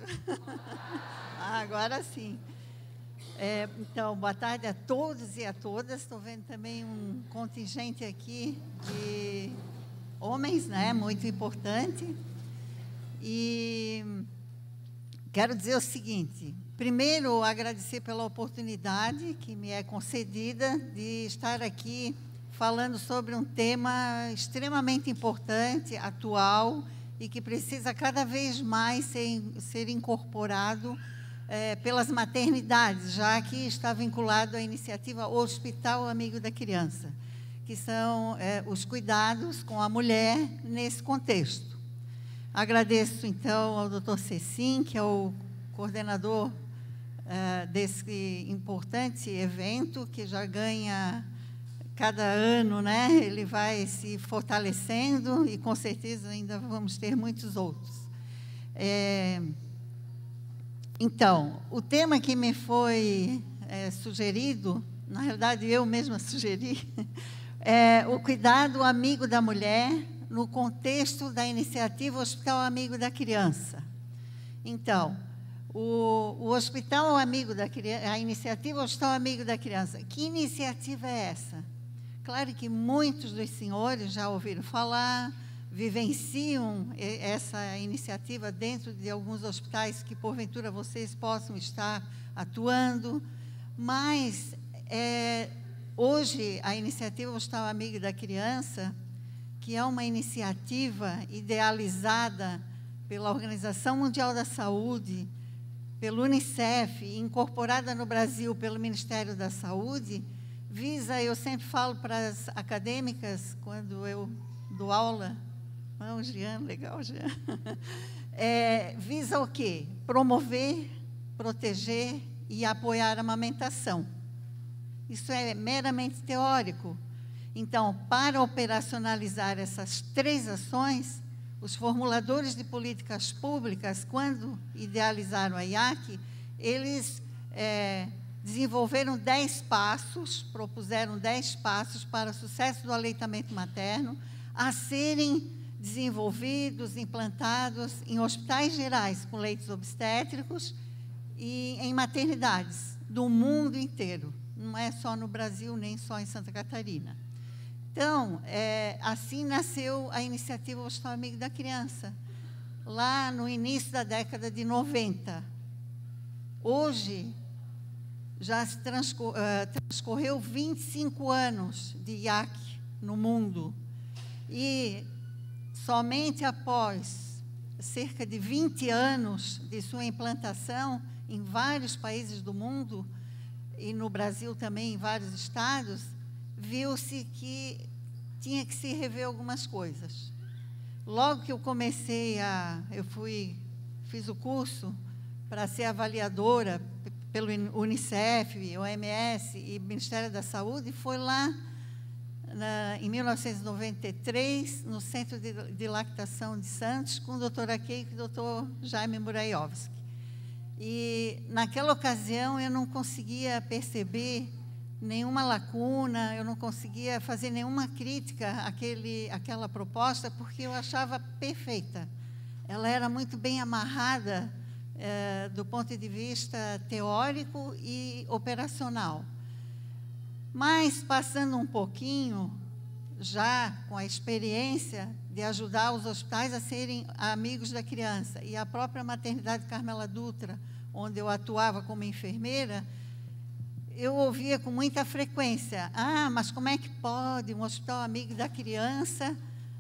Agora sim. Então, boa tarde a todos e a todas. Estou vendo também um contingente aqui de homens, né? Muito importante. E quero dizer o seguinte: primeiro, agradecer pela oportunidade que me é concedida de estar aqui falando sobre um tema extremamente importante, atual, e que precisa cada vez mais ser incorporado pelas maternidades, já que está vinculado à iniciativa Hospital Amigo da Criança, que são os cuidados com a mulher nesse contexto. Agradeço, então, ao Dr. Cecim, que é o coordenador desse importante evento, que já ganha cada ano, né? Ele vai se fortalecendo e, com certeza, ainda vamos ter muitos outros. Então, o tema que me foi sugerido, na realidade, eu mesma sugeri, é o cuidado amigo da mulher no contexto da iniciativa Hospital Amigo da Criança. Então, o Hospital Amigo da Criança, a iniciativa Hospital Amigo da Criança, que iniciativa é essa? Claro que muitos dos senhores já ouviram falar, vivenciam essa iniciativa dentro de alguns hospitais que, porventura, vocês possam estar atuando, mas hoje a iniciativa Hospital Amigo da Criança, que é uma iniciativa idealizada pela Organização Mundial da Saúde, pelo Unicef, incorporada no Brasil pelo Ministério da Saúde, visa, eu sempre falo para as acadêmicas, quando eu dou aula, não, Jean, legal, Jean, visa o quê? Promover, proteger e apoiar a amamentação. Isso é meramente teórico. Então, para operacionalizar essas três ações, os formuladores de políticas públicas, quando idealizaram a IAC, eles desenvolveram 10 passos, propuseram 10 passos para o sucesso do aleitamento materno a serem desenvolvidos, implantados em hospitais gerais com leitos obstétricos e em maternidades do mundo inteiro. Não é só no Brasil, nem só em Santa Catarina. Então, assim nasceu a iniciativa Hospital Amigo da Criança, lá no início da década de 90. Hoje, já se transcorreu 25 anos de IAC no mundo, e somente após cerca de 20 anos de sua implantação, em vários países do mundo, e no Brasil também, em vários estados, viu-se que tinha que se rever algumas coisas. Logo que eu comecei fiz o curso para ser avaliadora pelo Unicef, OMS e Ministério da Saúde, foi lá em 1993, no Centro de Lactação de Santos, com o doutor Akeiko e o doutor Jaime Murajewski. E, naquela ocasião, eu não conseguia perceber nenhuma lacuna, eu não conseguia fazer nenhuma crítica àquela proposta, porque eu achava perfeita. Ela era muito bem amarrada do ponto de vista teórico e operacional. Mas, passando um pouquinho, já com a experiência de ajudar os hospitais a serem amigos da criança, e a própria maternidade Carmela Dutra, onde eu atuava como enfermeira, eu ouvia com muita frequência: mas como é que pode um hospital amigo da criança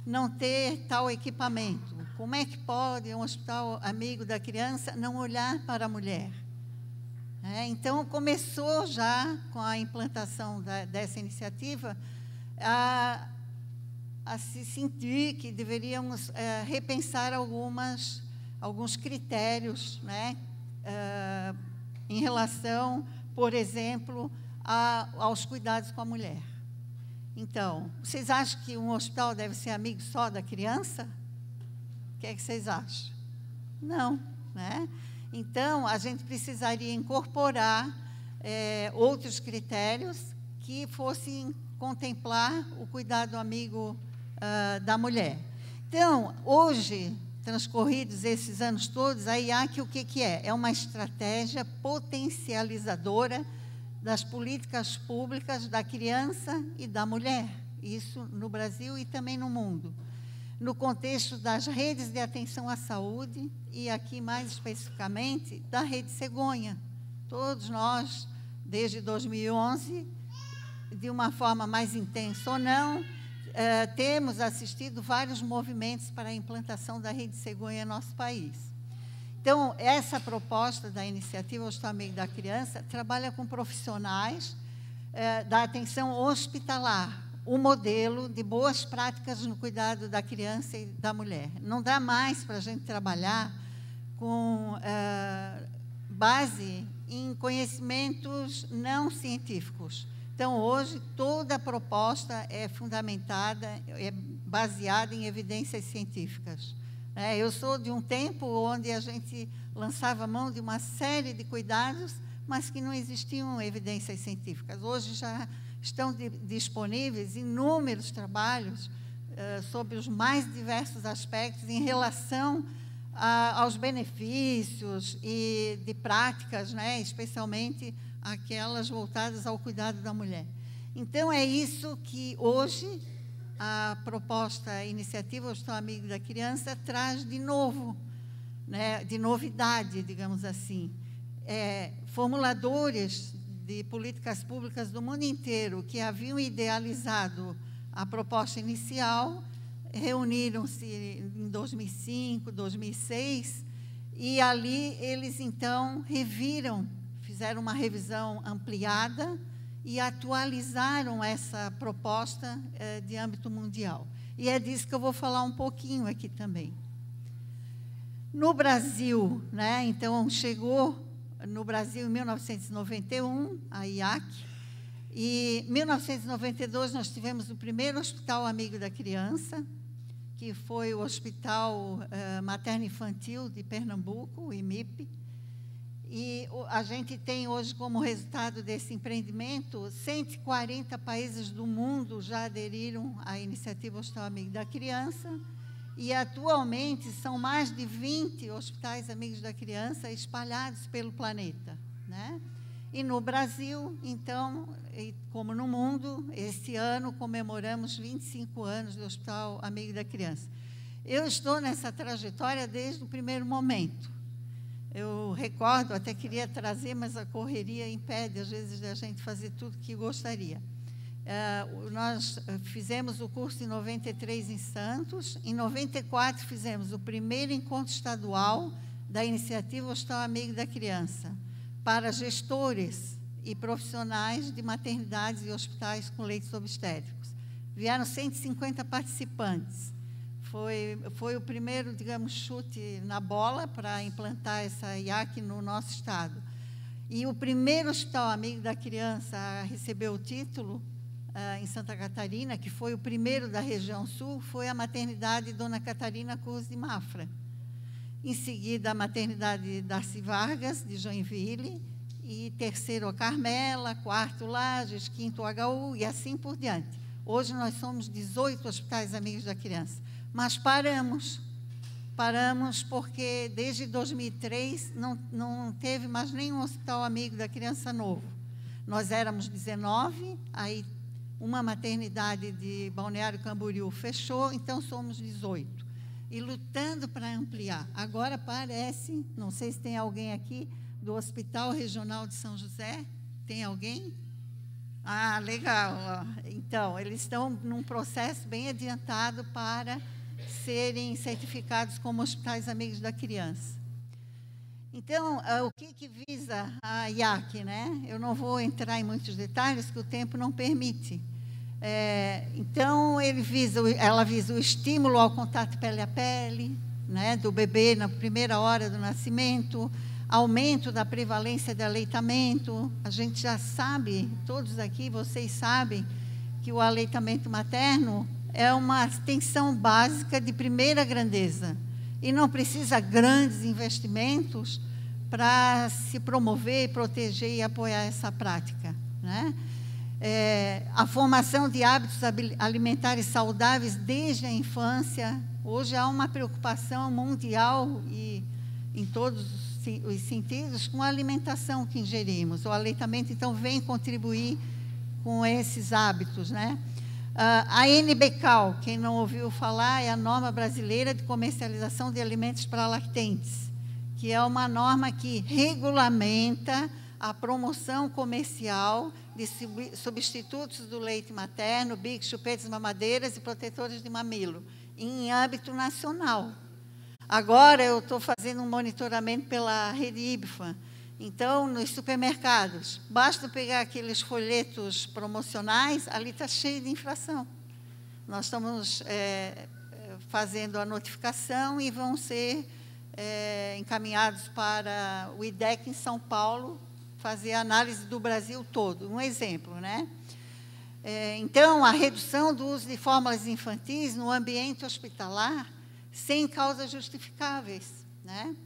não ter tal equipamento? Como é que pode um hospital amigo da criança não olhar para a mulher? Então, começou já com a implantação dessa iniciativa a se sentir que deveríamos repensar alguns critérios, né, em relação, por exemplo, aos cuidados com a mulher. Então, vocês acham que um hospital deve ser amigo só da criança? O que é que vocês acham? Não, né? Então, a gente precisaria incorporar outros critérios que fossem contemplar o cuidado amigo da mulher. Então, hoje, transcorridos esses anos todos, a IAC o que é? É uma estratégia potencializadora das políticas públicas da criança e da mulher, isso no Brasil e também no mundo, no contexto das redes de atenção à saúde e aqui mais especificamente da Rede Cegonha. Todos nós, desde 2011, de uma forma mais intensa ou não, temos assistido vários movimentos para a implantação da Rede Cegonha em nosso país. Então, essa proposta da iniciativa Hospital Amigo da Criança trabalha com profissionais da atenção hospitalar, o modelo de boas práticas no cuidado da criança e da mulher. Não dá mais para a gente trabalhar com base em conhecimentos não científicos. Então, hoje, toda a proposta é fundamentada, é baseada em evidências científicas. Eu sou de um tempo onde a gente lançava mão de uma série de cuidados, mas que não existiam evidências científicas. Hoje já estão disponíveis inúmeros trabalhos sobre os mais diversos aspectos em relação aos benefícios e de práticas, né, especialmente aquelas voltadas ao cuidado da mulher. Então, é isso que hoje a proposta, a iniciativa Hospital Amigo da Criança traz de novo, né, de novidade, digamos assim. Formuladores de políticas públicas do mundo inteiro que haviam idealizado a proposta inicial, reuniram-se em 2005, 2006, e ali eles, então, fizeram uma revisão ampliada e atualizaram essa proposta de âmbito mundial. E é disso que eu vou falar um pouquinho aqui também. No Brasil, né, então, chegou no Brasil em 1991, a IAC, e em 1992 nós tivemos o primeiro Hospital Amigo da Criança, que foi o Hospital Materno-Infantil de Pernambuco, o IMIP, e a gente tem hoje como resultado desse empreendimento, 140 países do mundo já aderiram à iniciativa Hospital Amigo da Criança, e atualmente são mais de 20 hospitais amigos da criança espalhados pelo planeta, né? E no Brasil, então, como no mundo, este ano comemoramos 25 anos do Hospital Amigo da Criança. Eu estou nessa trajetória desde o primeiro momento. Eu recordo, até queria trazer, mas a correria impede, às vezes, da gente fazer tudo que gostaria. Nós fizemos o curso em 93 em Santos, em 94 fizemos o primeiro encontro estadual da iniciativa Hospital Amigo da Criança para gestores e profissionais de maternidades e hospitais com leitos obstétricos. Vieram 150 participantes. Foi o primeiro, digamos, chute na bola para implantar essa IAC no nosso estado. E o primeiro Hospital Amigo da Criança a receber o título em Santa Catarina, que foi o primeiro da região sul, foi a maternidade Dona Catarina Cruz de Mafra. Em seguida, a maternidade Darcy Vargas, de Joinville, e terceiro a Carmela, quarto Lages, quinto HU, e assim por diante. Hoje nós somos 18 hospitais amigos da criança, mas paramos porque desde 2003 não teve mais nenhum hospital amigo da criança novo. Nós éramos 19, aí uma maternidade de Balneário Camboriú fechou, então somos 18. E lutando para ampliar. Agora parece, não sei se tem alguém aqui, do Hospital Regional de São José, tem alguém? Ah, legal. Então, eles estão num processo bem adiantado para serem certificados como hospitais amigos da criança. Então, o que visa a IAC, né? Eu não vou entrar em muitos detalhes, que o tempo não permite. Então, ela visa o estímulo ao contato pele a pele, né, do bebê na primeira hora do nascimento, aumento da prevalência de aleitamento. A gente já sabe, todos aqui, vocês sabem, que o aleitamento materno é uma atenção básica de primeira grandeza e não precisa grandes investimentos para se promover, proteger e apoiar essa prática, né? A formação de hábitos alimentares saudáveis desde a infância. Hoje há uma preocupação mundial e em todos os sentidos com a alimentação que ingerimos. O aleitamento, então, vem contribuir com esses hábitos, né? A NBCAL, quem não ouviu falar, é a norma brasileira de comercialização de alimentos para lactentes, que é uma norma que regulamenta a promoção comercial de substitutos do leite materno, bicos, chupetes, mamadeiras e protetores de mamilo, em âmbito nacional. Agora, eu estou fazendo um monitoramento pela rede IBFA. Então, nos supermercados, basta pegar aqueles folhetos promocionais, ali está cheio de infração. Nós estamos fazendo a notificação e vão ser encaminhados para o IDEC em São Paulo, fazer a análise do Brasil todo. Um exemplo, né? Então, a redução do uso de fórmulas infantis no ambiente hospitalar, sem causas justificáveis, né?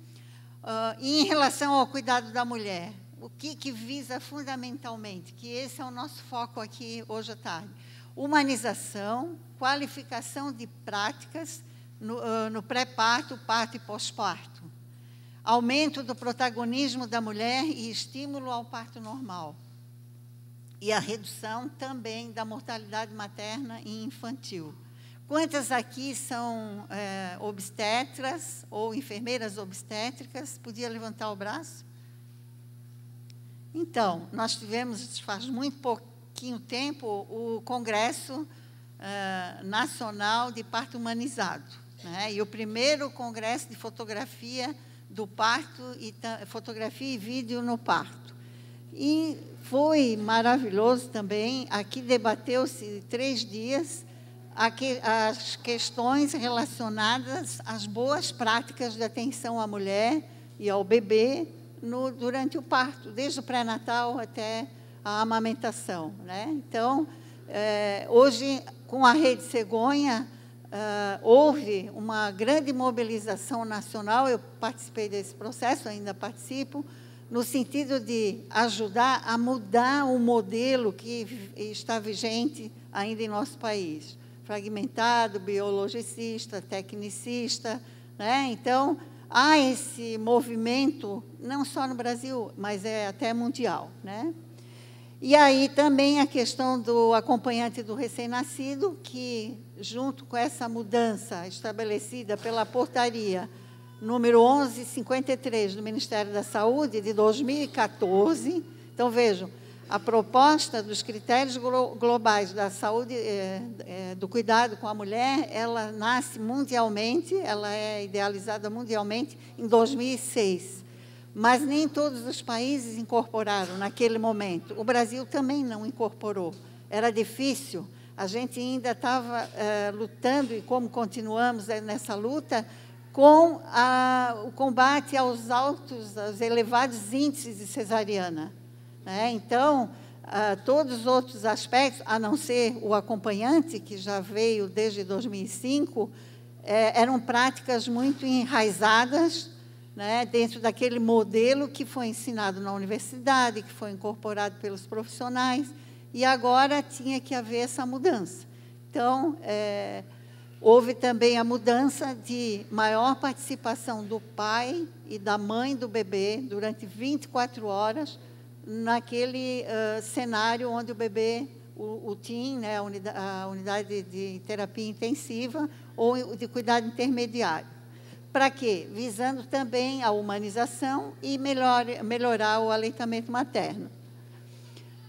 E em relação ao cuidado da mulher, o que visa fundamentalmente, que esse é o nosso foco aqui hoje à tarde, humanização, qualificação de práticas no pré-parto, parto e pós-parto, aumento do protagonismo da mulher e estímulo ao parto normal, e a redução também da mortalidade materna e infantil. Quantas aqui são obstetras ou enfermeiras obstétricas? Podia levantar o braço? Então, nós tivemos, faz muito pouquinho tempo, o Congresso Nacional de Parto Humanizado, né? E o primeiro congresso de fotografia do parto, fotografia e vídeo no parto. E foi maravilhoso também. Aqui debateu-se 3 dias as questões relacionadas às boas práticas de atenção à mulher e ao bebê durante o parto, desde o pré-natal até a amamentação, né? Então, hoje, com a Rede Cegonha, houve uma grande mobilização nacional. Eu participei desse processo, ainda participo, no sentido de ajudar a mudar o modelo que está vigente ainda em nosso país. Fragmentado, biologicista, tecnicista, né? Então, há esse movimento, não só no Brasil, mas até mundial, né? E aí também a questão do acompanhante do recém-nascido, que, junto com essa mudança estabelecida pela portaria número 1153 do Ministério da Saúde, de 2014, então, vejam, a proposta dos critérios globais da saúde, do cuidado com a mulher, ela nasce mundialmente, ela é idealizada mundialmente em 2006. Mas nem todos os países incorporaram naquele momento. O Brasil também não incorporou. Era difícil. A gente ainda estava lutando, e como continuamos nessa luta, com o combate aos elevados índices de cesariana. Então, todos os outros aspectos, a não ser o acompanhante, que já veio desde 2005, eram práticas muito enraizadas, dentro daquele modelo que foi ensinado na universidade, que foi incorporado pelos profissionais, e agora tinha que haver essa mudança. Então, houve também a mudança de maior participação do pai e da mãe do bebê durante 24 horas, naquele cenário onde o bebê, o TIM, a unidade de terapia intensiva, ou de cuidado intermediário. Para quê? Visando também a humanização e melhorar o aleitamento materno.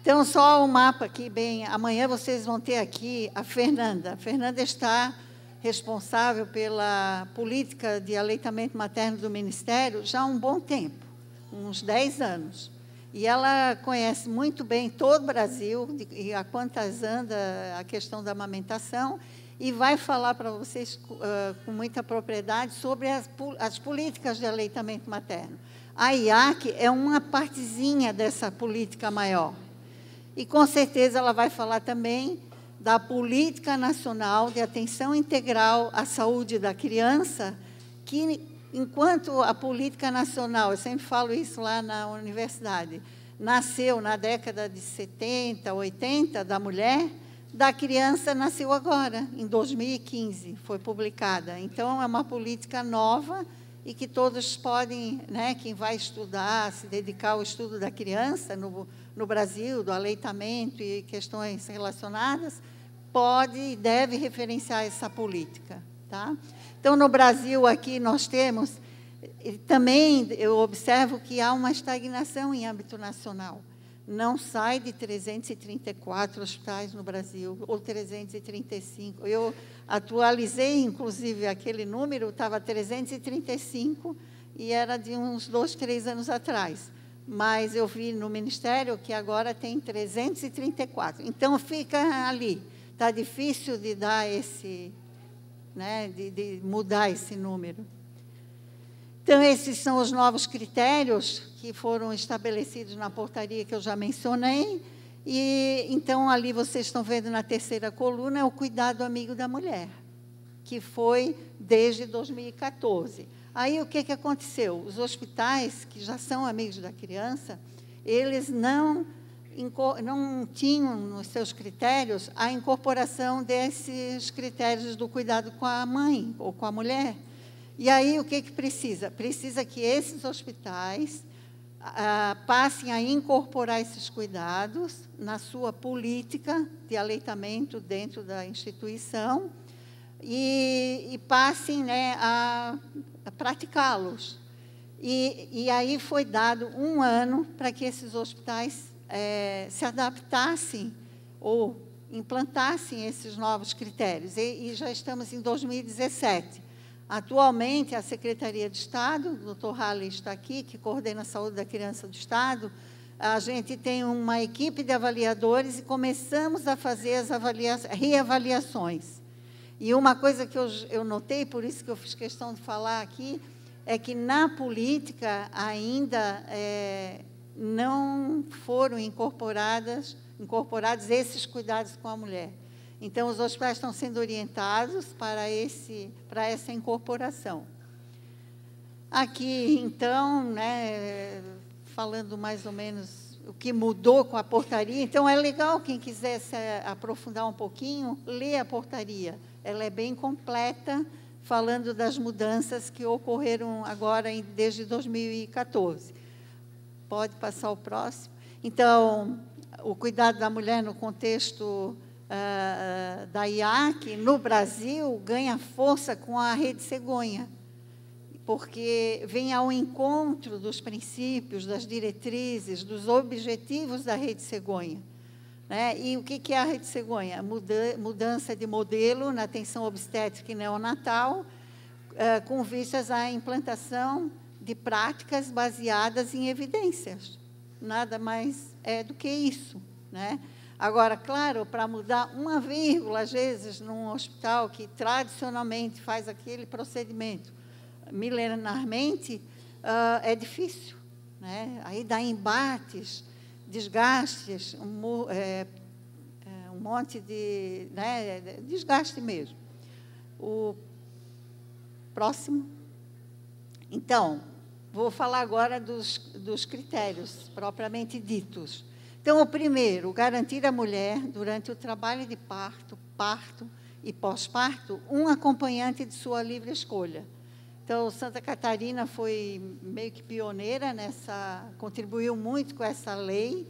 Então, só um mapa aqui, amanhã vocês vão ter aqui a Fernanda. A Fernanda está responsável pela política de aleitamento materno do Ministério já há um bom tempo, uns 10 anos. E ela conhece muito bem todo o Brasil, e há quantas anda a questão da amamentação, e vai falar para vocês com muita propriedade sobre as políticas de aleitamento materno. A IAC é uma partezinha dessa política maior. E, com certeza, ela vai falar também da Política Nacional de Atenção Integral à Saúde da Criança, que, enquanto a Política Nacional, eu sempre falo isso lá na universidade, nasceu na década de 70, 80, da mulher, da criança nasceu agora, em 2015, foi publicada. Então, é uma política nova e que todos podem, quem vai estudar, se dedicar ao estudo da criança no Brasil, do aleitamento e questões relacionadas, pode e deve referenciar essa política. Tá? Então, no Brasil, aqui nós temos, também eu observo que há uma estagnação em âmbito nacional. Não sai de 334 hospitais no Brasil, ou 335. Eu atualizei, inclusive, aquele número, estava 335, e era de uns 2, 3 anos atrás. Mas eu vi no Ministério que agora tem 334. Então, fica ali. Está difícil de dar esse, de mudar esse número. Então, esses são os novos critérios que foram estabelecidos na portaria que eu já mencionei. E, então, ali vocês estão vendo na terceira coluna, é o cuidado amigo da mulher, que foi desde 2014. Aí, o que aconteceu? Os hospitais, que já são amigos da criança, eles não tinham nos seus critérios a incorporação desses critérios do cuidado com a mãe ou com a mulher. E aí, o que precisa? Precisa que esses hospitais passem a incorporar esses cuidados na sua política de aleitamento dentro da instituição e passem a praticá-los. E aí foi dado 1 ano para que esses hospitais se adaptassem ou implantassem esses novos critérios. E já estamos em 2017. Atualmente, a Secretaria de Estado, o Dr. Halley está aqui, que coordena a saúde da criança do Estado, a gente tem uma equipe de avaliadores e começamos a fazer as reavaliações. E uma coisa que eu notei, por isso que eu fiz questão de falar aqui, é que na política ainda não foram incorporados esses cuidados com a mulher. Então, os hospitais estão sendo orientados para essa incorporação. Aqui, então, falando mais ou menos o que mudou com a portaria, então é legal, quem quiser se aprofundar um pouquinho, ler a portaria. Ela é bem completa, falando das mudanças que ocorreram agora desde 2014. Pode passar o próximo. Então, o cuidado da mulher no contexto da IAC, no Brasil, ganha força com a Rede Cegonha. porque vem ao encontro dos princípios, das diretrizes, dos objetivos da Rede Cegonha. Né? E o que é a Rede Cegonha? Mudança de modelo na atenção obstétrica e neonatal, com vistas à implantação de práticas baseadas em evidências. Nada mais é do que isso. Né? Agora, claro, para mudar uma vírgula, às vezes, num hospital que tradicionalmente faz aquele procedimento milenarmente, é difícil. Né? Aí dá embates, desgastes, um monte de, né, desgaste mesmo. O próximo. Então, vou falar agora dos critérios propriamente ditos. Então, o primeiro, garantir à mulher, durante o trabalho de parto, parto e pós-parto, um acompanhante de sua livre escolha. Então, Santa Catarina foi meio que pioneira contribuiu muito com essa lei,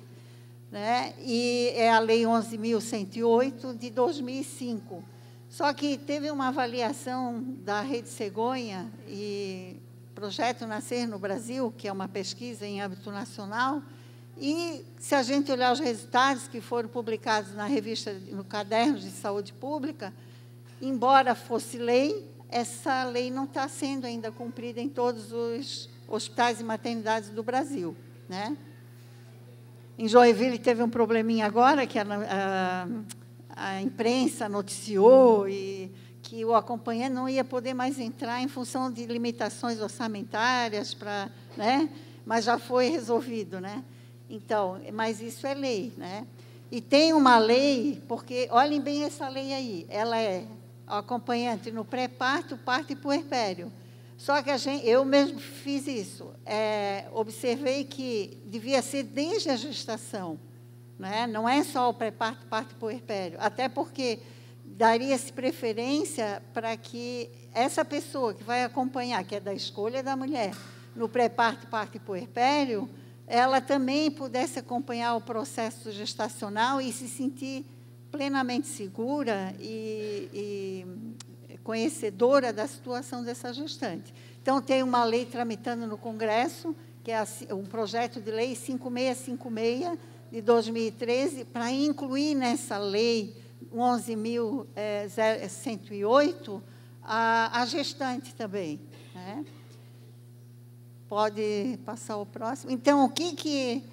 né? E é a Lei 11.108, de 2005. Só que teve uma avaliação da Rede Cegonha e Projeto Nascer no Brasil, que é uma pesquisa em âmbito nacional, e se a gente olhar os resultados que foram publicados na revista, no Caderno de Saúde Pública, embora fosse lei, essa lei não está sendo ainda cumprida em todos os hospitais e maternidades do Brasil. Né? Em Joinville teve um probleminha agora, que a imprensa noticiou e que o acompanhante não ia poder mais entrar em função de limitações orçamentárias, né? Mas já foi resolvido. Né? Então, mas isso é lei. Né? E tem uma lei, porque, olhem bem essa lei aí, ela é acompanhante no pré-parto, parto e puerpério. Só que eu mesmo fiz isso. Observei que devia ser desde a gestação. Né? Não é só o pré-parto, parto e puerpério. Até porque daria-se preferência para que essa pessoa que vai acompanhar, que é da escolha da mulher, no pré-parto, parto e puerpério, ela também pudesse acompanhar o processo gestacional e se sentir plenamente segura e conhecedora da situação dessa gestante. Então, tem uma lei tramitando no Congresso, que é um projeto de lei 5656, de 2013, para incluir nessa lei 11.108 a gestante também. Né? Pode passar o próximo. Então, o que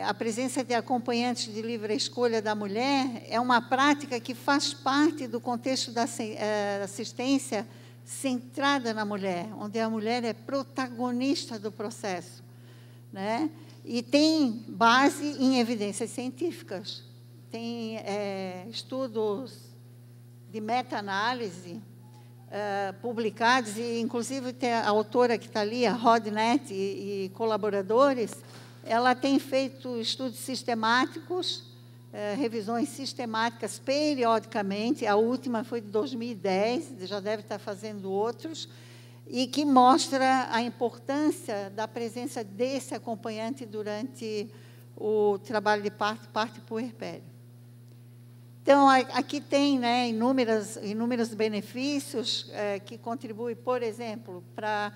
a presença de acompanhantes de livre escolha da mulher é uma prática que faz parte do contexto da assistência centrada na mulher, onde a mulher é protagonista do processo. Né? E tem base em evidências científicas. Tem estudos de meta-análise publicados, e, inclusive, tem a autora que está ali, a Rodnet e colaboradores, ela tem feito estudos sistemáticos, revisões sistemáticas periodicamente, a última foi de 2010, já deve estar fazendo outros, e que mostra a importância da presença desse acompanhante durante o trabalho de parto e puerpério. Então, aqui tem, né, inúmeros benefícios que contribuem, por exemplo, para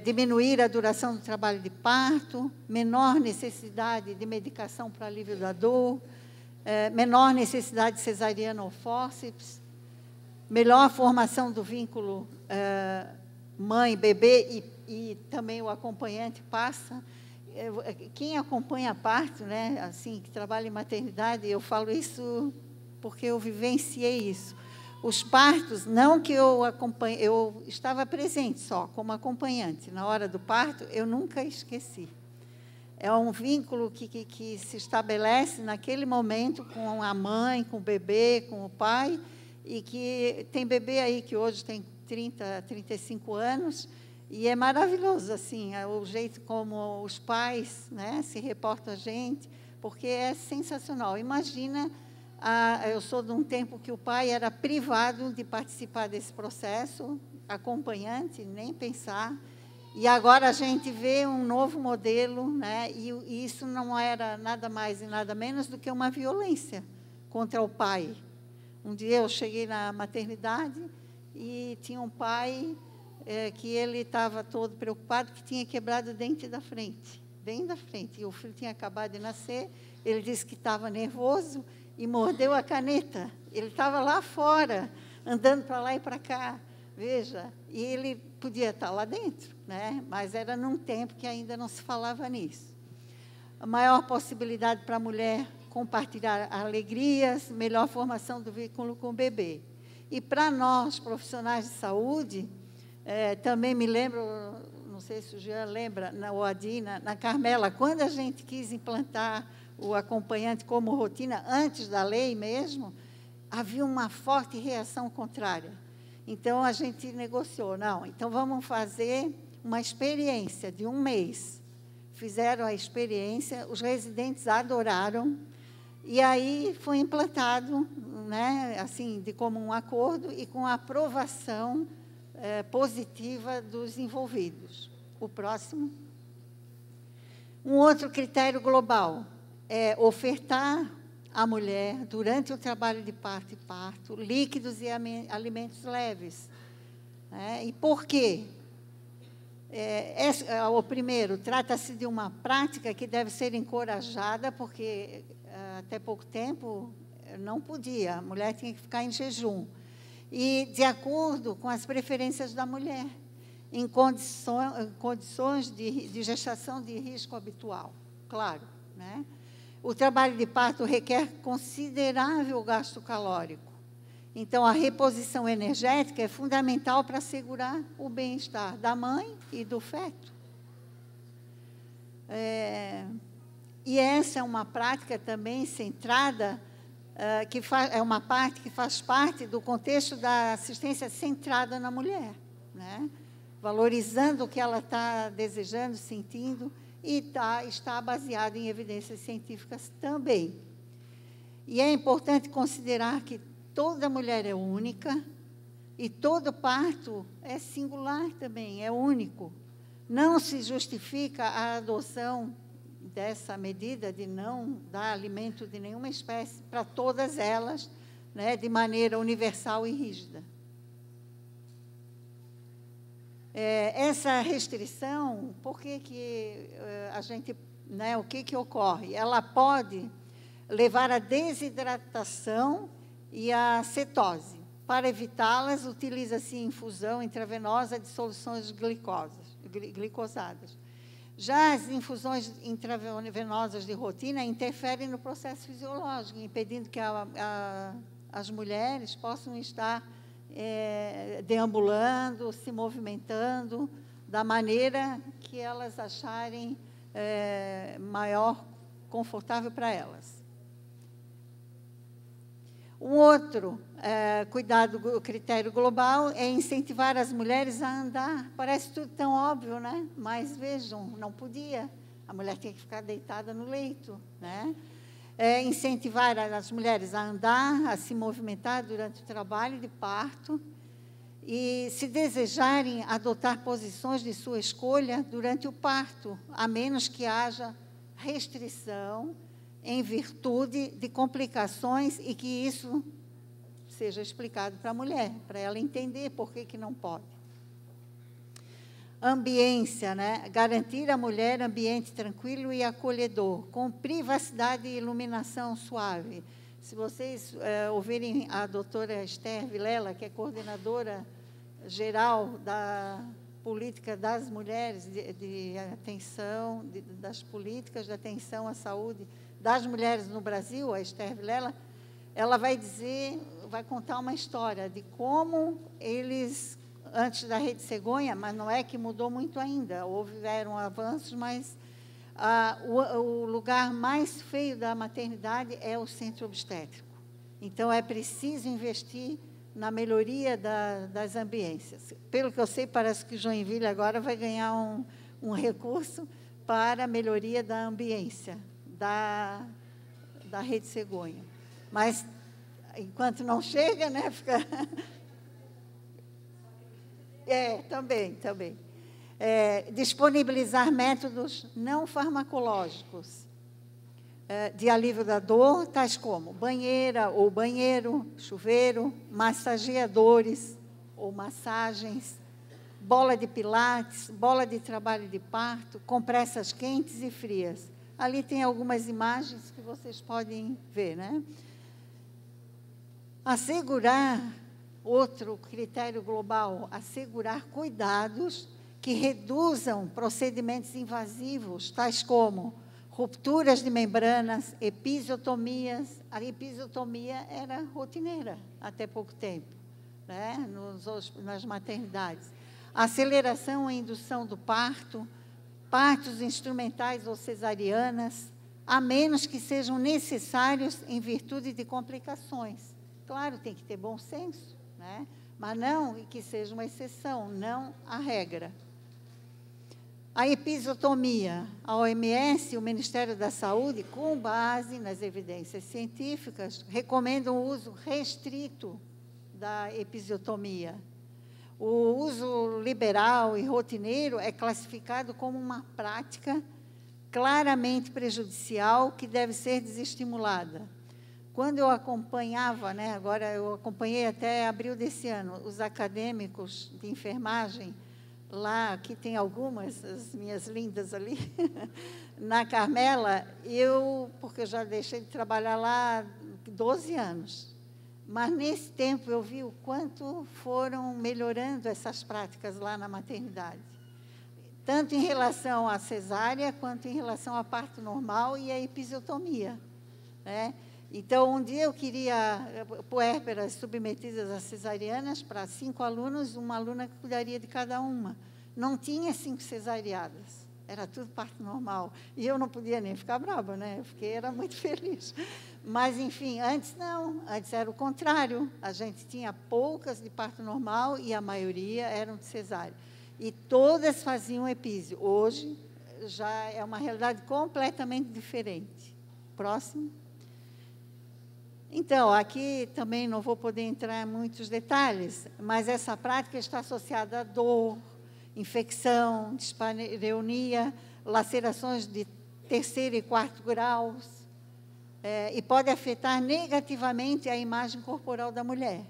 diminuir a duração do trabalho de parto, menor necessidade de medicação para alívio da dor, menor necessidade de cesariana ou fórceps, melhor formação do vínculo mãe-bebê e também o acompanhante passa. Quem acompanha parto, né, assim, que trabalha em maternidade, eu falo isso porque eu vivenciei isso. Os partos, não que eu acompanhe, eu estava presente só como acompanhante. Na hora do parto, eu nunca esqueci. É um vínculo que se estabelece naquele momento com a mãe, com o bebê, com o pai, e que tem bebê aí que hoje tem 30, 35 anos, e é maravilhoso, assim, o jeito como os pais, né, se reportam a gente, porque é sensacional. Imagina, eu sou de um tempo que o pai era privado de participar desse processo, acompanhante, nem pensar, e agora a gente vê um novo modelo, né, e isso não era nada mais e nada menos do que uma violência contra o pai. Um dia eu cheguei na maternidade e tinha um pai que ele estava todo preocupado que tinha quebrado o dente da frente, bem da frente. E o filho tinha acabado de nascer, ele disse que estava nervoso e mordeu a caneta. Ele estava lá fora, andando para lá e para cá, veja, e ele podia estar lá dentro, né? Mas era num tempo que ainda não se falava nisso. A maior possibilidade para a mulher compartilhar alegrias, melhor formação do vínculo com o bebê. E para nós, profissionais de saúde, também me lembro, não sei se o Jean lembra, na Adina, na Carmela, quando a gente quis implantar o acompanhante como rotina, antes da lei mesmo, havia uma forte reação contrária. Então, a gente negociou, não, então vamos fazer uma experiência de 1 mês. Fizeram a experiência, os residentes adoraram, e aí foi implantado, né, assim, de comum acordo e com a aprovação positiva dos envolvidos. O próximo. Um outro critério global é ofertar à mulher, durante o trabalho de parto e parto, líquidos e alimentos leves. Né? E por quê? O primeiro, trata-se de uma prática que deve ser encorajada, porque até pouco tempo não podia, a mulher tinha que ficar em jejum. E de acordo com as preferências da mulher, em condições de gestação de risco habitual, claro. Né? O trabalho de parto requer considerável gasto calórico. Então, a reposição energética é fundamental para assegurar o bem-estar da mãe e do feto. E essa é uma prática também centrada, é uma parte que faz parte do contexto da assistência centrada na mulher, né? Valorizando o que ela está desejando, sentindo, e está baseado em evidências científicas também. E é importante considerar que toda mulher é única e todo parto é singular também, é único. Não se justifica a adoção dessa medida de não dar alimento de nenhuma espécie para todas elas, né, de maneira universal e rígida. Essa restrição, por que a gente, né, o que ocorre? Ela pode levar à desidratação e à cetose. Para evitá-las, utiliza-se infusão intravenosa de soluções glicosadas. Já as infusões intravenosas de rotina interferem no processo fisiológico, impedindo que as mulheres possam estar deambulando, se movimentando da maneira que elas acharem maior confortável para elas. Um outro critério global é incentivar as mulheres a andar. Parece tudo tão óbvio, né? Mas vejam, não podia. A mulher tinha que ficar deitada no leito, né? Incentivar as mulheres a andar, a se movimentar durante o trabalho de parto e, se desejarem, adotar posições de sua escolha durante o parto, a menos que haja restrição em virtude de complicações e que isso seja explicado para a mulher, para ela entender por que não pode. Ambiência, né? Garantir à mulher ambiente tranquilo e acolhedor, com privacidade e iluminação suave. Se vocês ouvirem a doutora Esther Vilela, que é coordenadora geral da política das mulheres, de atenção, das políticas de atenção à saúde das mulheres no Brasil, a Esther Vilela, ela vai contar uma história de como eles, antes da Rede Cegonha, mas não é que mudou muito ainda, houveram avanços, mas o lugar mais feio da maternidade é o centro obstétrico. Então, é preciso investir na melhoria das ambiências. Pelo que eu sei, parece que Joinville agora vai ganhar um recurso para a melhoria da ambiência da Rede Cegonha. Mas, enquanto não chega, né, fica... Também. Disponibilizar métodos não farmacológicos de alívio da dor, tais como banheira ou banheiro, chuveiro, massageadores ou massagens, bola de pilates, bola de trabalho de parto, compressas quentes e frias. Ali tem algumas imagens que vocês podem ver, né? Assegurar, outro critério global, assegurar cuidados que reduzam procedimentos invasivos, tais como rupturas de membranas, episiotomias. A episiotomia era rotineira até pouco tempo, né? Nas maternidades. Aceleração e indução do parto, partos instrumentais ou cesarianas, a menos que sejam necessários em virtude de complicações. Claro, tem que ter bom senso, né? Mas não que seja uma exceção, não a regra. A episiotomia, a OMS, o Ministério da Saúde, com base nas evidências científicas, recomendam o uso restrito da episiotomia. O uso liberal e rotineiro é classificado como uma prática claramente prejudicial que deve ser desestimulada. Quando eu acompanhava, né, agora eu acompanhei até abril desse ano, os acadêmicos de enfermagem, lá, aqui tem algumas, as minhas lindas ali, na Carmela, porque eu já deixei de trabalhar lá 12 anos, mas nesse tempo eu vi o quanto foram melhorando essas práticas lá na maternidade, tanto em relação à cesárea, quanto em relação ao parto normal e à episiotomia, né? Então, um dia eu queria puérperas submetidas a cesarianas para 5 alunos, uma aluna que cuidaria de cada uma. Não tinha 5 cesariadas, era tudo parto normal. E eu não podia nem ficar brava, né? Porque era muito feliz. Mas, enfim, antes não, antes era o contrário. A gente tinha poucas de parto normal e a maioria eram de cesárea. E todas faziam epísio. Hoje já é uma realidade completamente diferente. Próximo. Então, aqui também não vou poder entrar em muitos detalhes, mas essa prática está associada a dor, infecção, dispareunia, lacerações de 3º e 4º graus, e pode afetar negativamente a imagem corporal da mulher.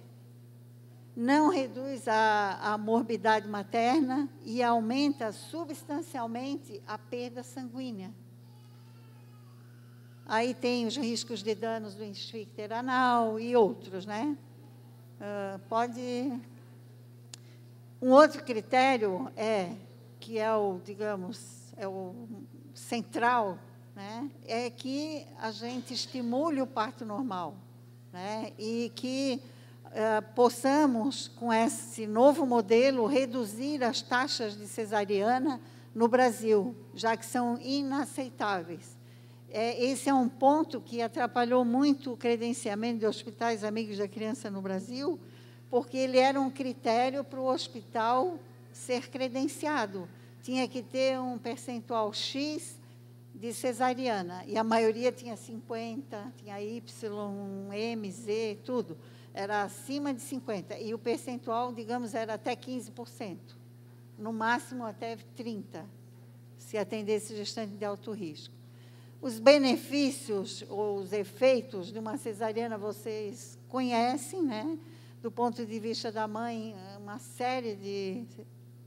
Não reduz a morbidade materna e aumenta substancialmente a perda sanguínea. Aí tem os riscos de danos do esfíncter anal e outros, né? Um outro critério que é o, digamos, é o central, né? É que a gente estimule o parto normal, né? E que possamos, com esse novo modelo, reduzir as taxas de cesariana no Brasil, já que são inaceitáveis. Esse é um ponto que atrapalhou muito o credenciamento de hospitais amigos da criança no Brasil, porque ele era um critério para o hospital ser credenciado. Tinha que ter um percentual X de cesariana, e a maioria tinha 50, tinha Y, M, Z, tudo. Era acima de 50, e o percentual, digamos, era até 15%, no máximo até 30%, se atendesse gestante de alto risco. Os benefícios ou os efeitos de uma cesariana vocês conhecem, né? Do ponto de vista da mãe, uma série de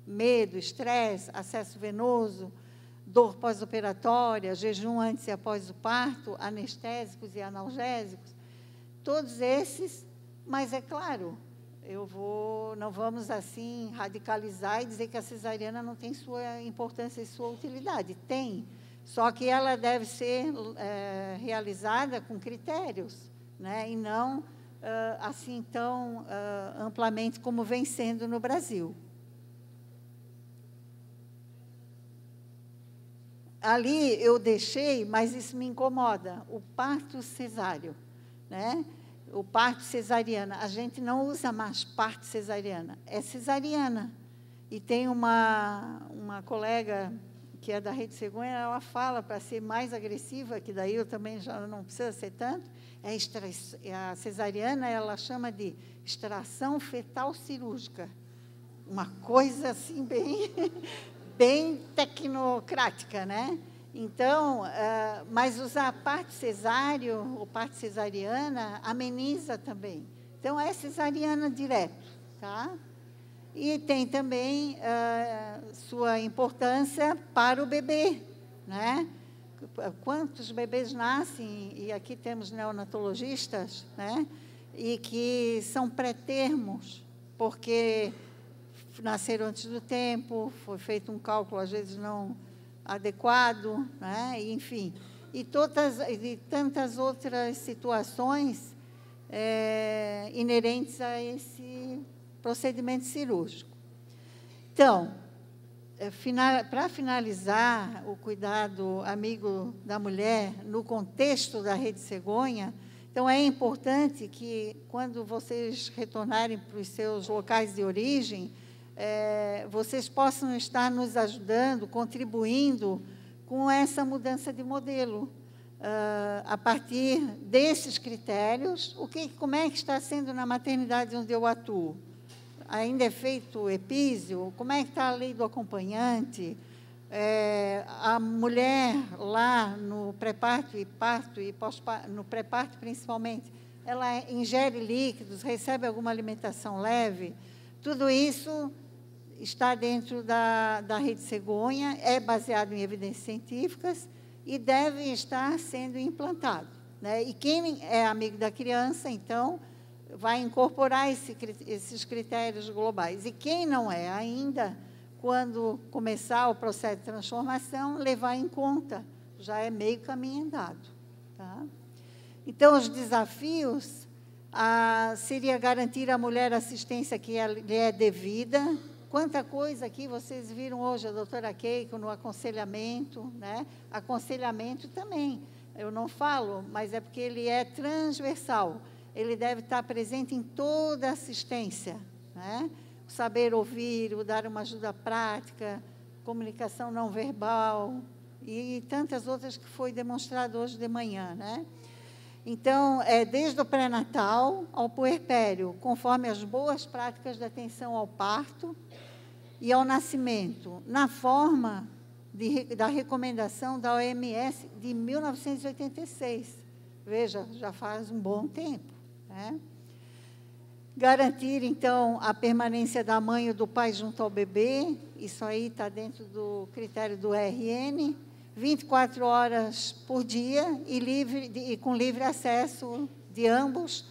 medo, estresse, acesso venoso, dor pós-operatória, jejum antes e após o parto, anestésicos e analgésicos, todos esses, mas é claro, não vamos assim radicalizar e dizer que a cesariana não tem sua importância e sua utilidade. Tem. Só que ela deve ser realizada com critérios, né? E não assim tão amplamente como vem sendo no Brasil. Ali eu deixei, mas isso me incomoda, o parto cesáreo, né? O parto cesariana. A gente não usa mais parto cesariana, é cesariana. E tem uma colega que é da Rede Cegonha, ela fala, para ser mais agressiva, que daí eu também já não precisa ser tanto, a cesariana, ela chama de extração fetal cirúrgica. Uma coisa assim bem tecnocrática, né? Então, mas usar parto cesáreo ou parto cesariana ameniza também. Então, é cesariana direto, tá? E tem também sua importância para o bebê, né? Quantos bebês nascem, e aqui temos neonatologistas, né? E que são pré-termos, porque nasceram antes do tempo, foi feito um cálculo, às vezes, não adequado, né? Enfim, e tantas outras situações inerentes a esse procedimento cirúrgico. Então, para finalizar o cuidado amigo da mulher no contexto da Rede Cegonha, então é importante que, quando vocês retornarem para os seus locais de origem, vocês possam estar nos ajudando, contribuindo com essa mudança de modelo, a partir desses critérios. Como é que está sendo na maternidade onde eu atuo? Ainda é feito epísio? Como é que está a lei do acompanhante? A mulher lá no pré-parto e parto, e pós-parto, no pré-parto principalmente, ela ingere líquidos, recebe alguma alimentação leve? Tudo isso está dentro da Rede Cegonha, é baseado em evidências científicas e deve estar sendo implantado, né? E quem é amigo da criança, então, vai incorporar esses critérios globais. E quem não é ainda, quando começar o processo de transformação, levar em conta, já é meio caminho andado. Tá? Então, os desafios seria garantir à mulher a assistência que lhe é devida. Quanta coisa aqui vocês viram hoje, a doutora Keiko, no aconselhamento, né? Aconselhamento também, eu não falo, mas é porque ele é transversal. Ele deve estar presente em toda a assistência, né? O saber ouvir, o dar uma ajuda prática, comunicação não verbal e tantas outras que foi demonstrado hoje de manhã, né? Então, desde o pré-natal ao puerpério, conforme as boas práticas de atenção ao parto e ao nascimento, na forma da recomendação da OMS de 1986. Veja, já faz um bom tempo. Né? Garantir, então, a permanência da mãe ou do pai junto ao bebê, isso aí está dentro do critério do RN, 24 horas por dia e com livre acesso de ambos,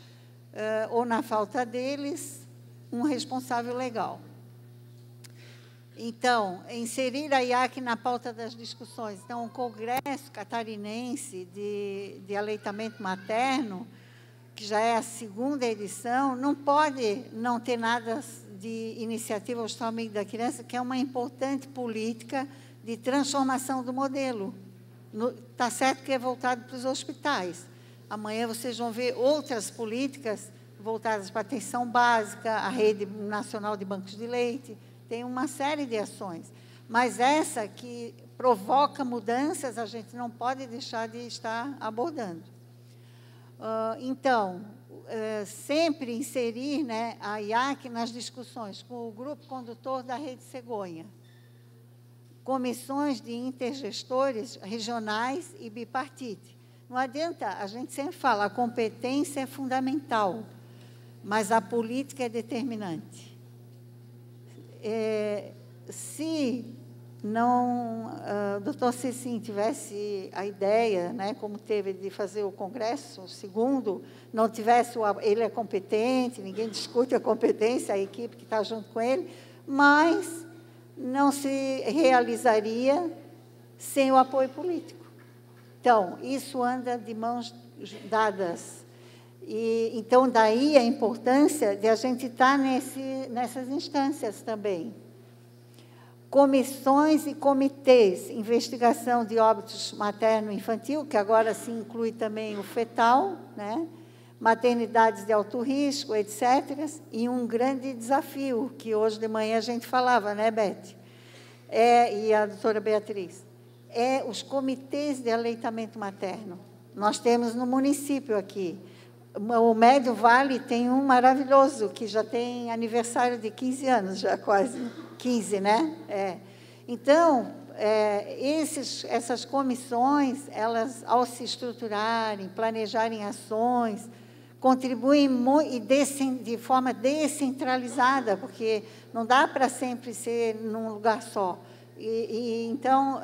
ou na falta deles, um responsável legal. Então, inserir a IAC na pauta das discussões. Então, o Congresso Catarinense de Aleitamento Materno, que já é a 2ª edição, não pode não ter nada de iniciativa Hospital Amigo da Criança, que é uma importante política de transformação do modelo. Está certo que é voltado para os hospitais. Amanhã vocês vão ver outras políticas voltadas para a atenção básica, a Rede Nacional de Bancos de Leite, tem uma série de ações. Mas essa que provoca mudanças, a gente não pode deixar de estar abordando. Então, sempre inserir, né, a IAC nas discussões com o grupo condutor da Rede Cegonha, comissões de intergestores regionais e bipartite. Não adianta, a gente sempre fala, a competência é fundamental, mas a política é determinante. Se não, o doutor Cecim tivesse a ideia, né, como teve de fazer o congresso, segundo, não tivesse, ele é competente, ninguém discute a competência, a equipe que está junto com ele, mas não se realizaria sem o apoio político. Então, isso anda de mãos dadas. E, então, daí a importância de a gente estar nessas instâncias também. Comissões e comitês, investigação de óbitos materno-infantil, que agora se inclui também o fetal, né? Maternidades de alto risco, etc. E um grande desafio, que hoje de manhã a gente falava, né, Beth? E a doutora Beatriz, os comitês de aleitamento materno. Nós temos no município aqui. O Médio Vale tem um maravilhoso, que já tem aniversário de 15 anos, já quase 15, né? Então, essas comissões, elas, ao se estruturarem, planejarem ações, contribuem de forma descentralizada, porque não dá para sempre ser num lugar só. Então,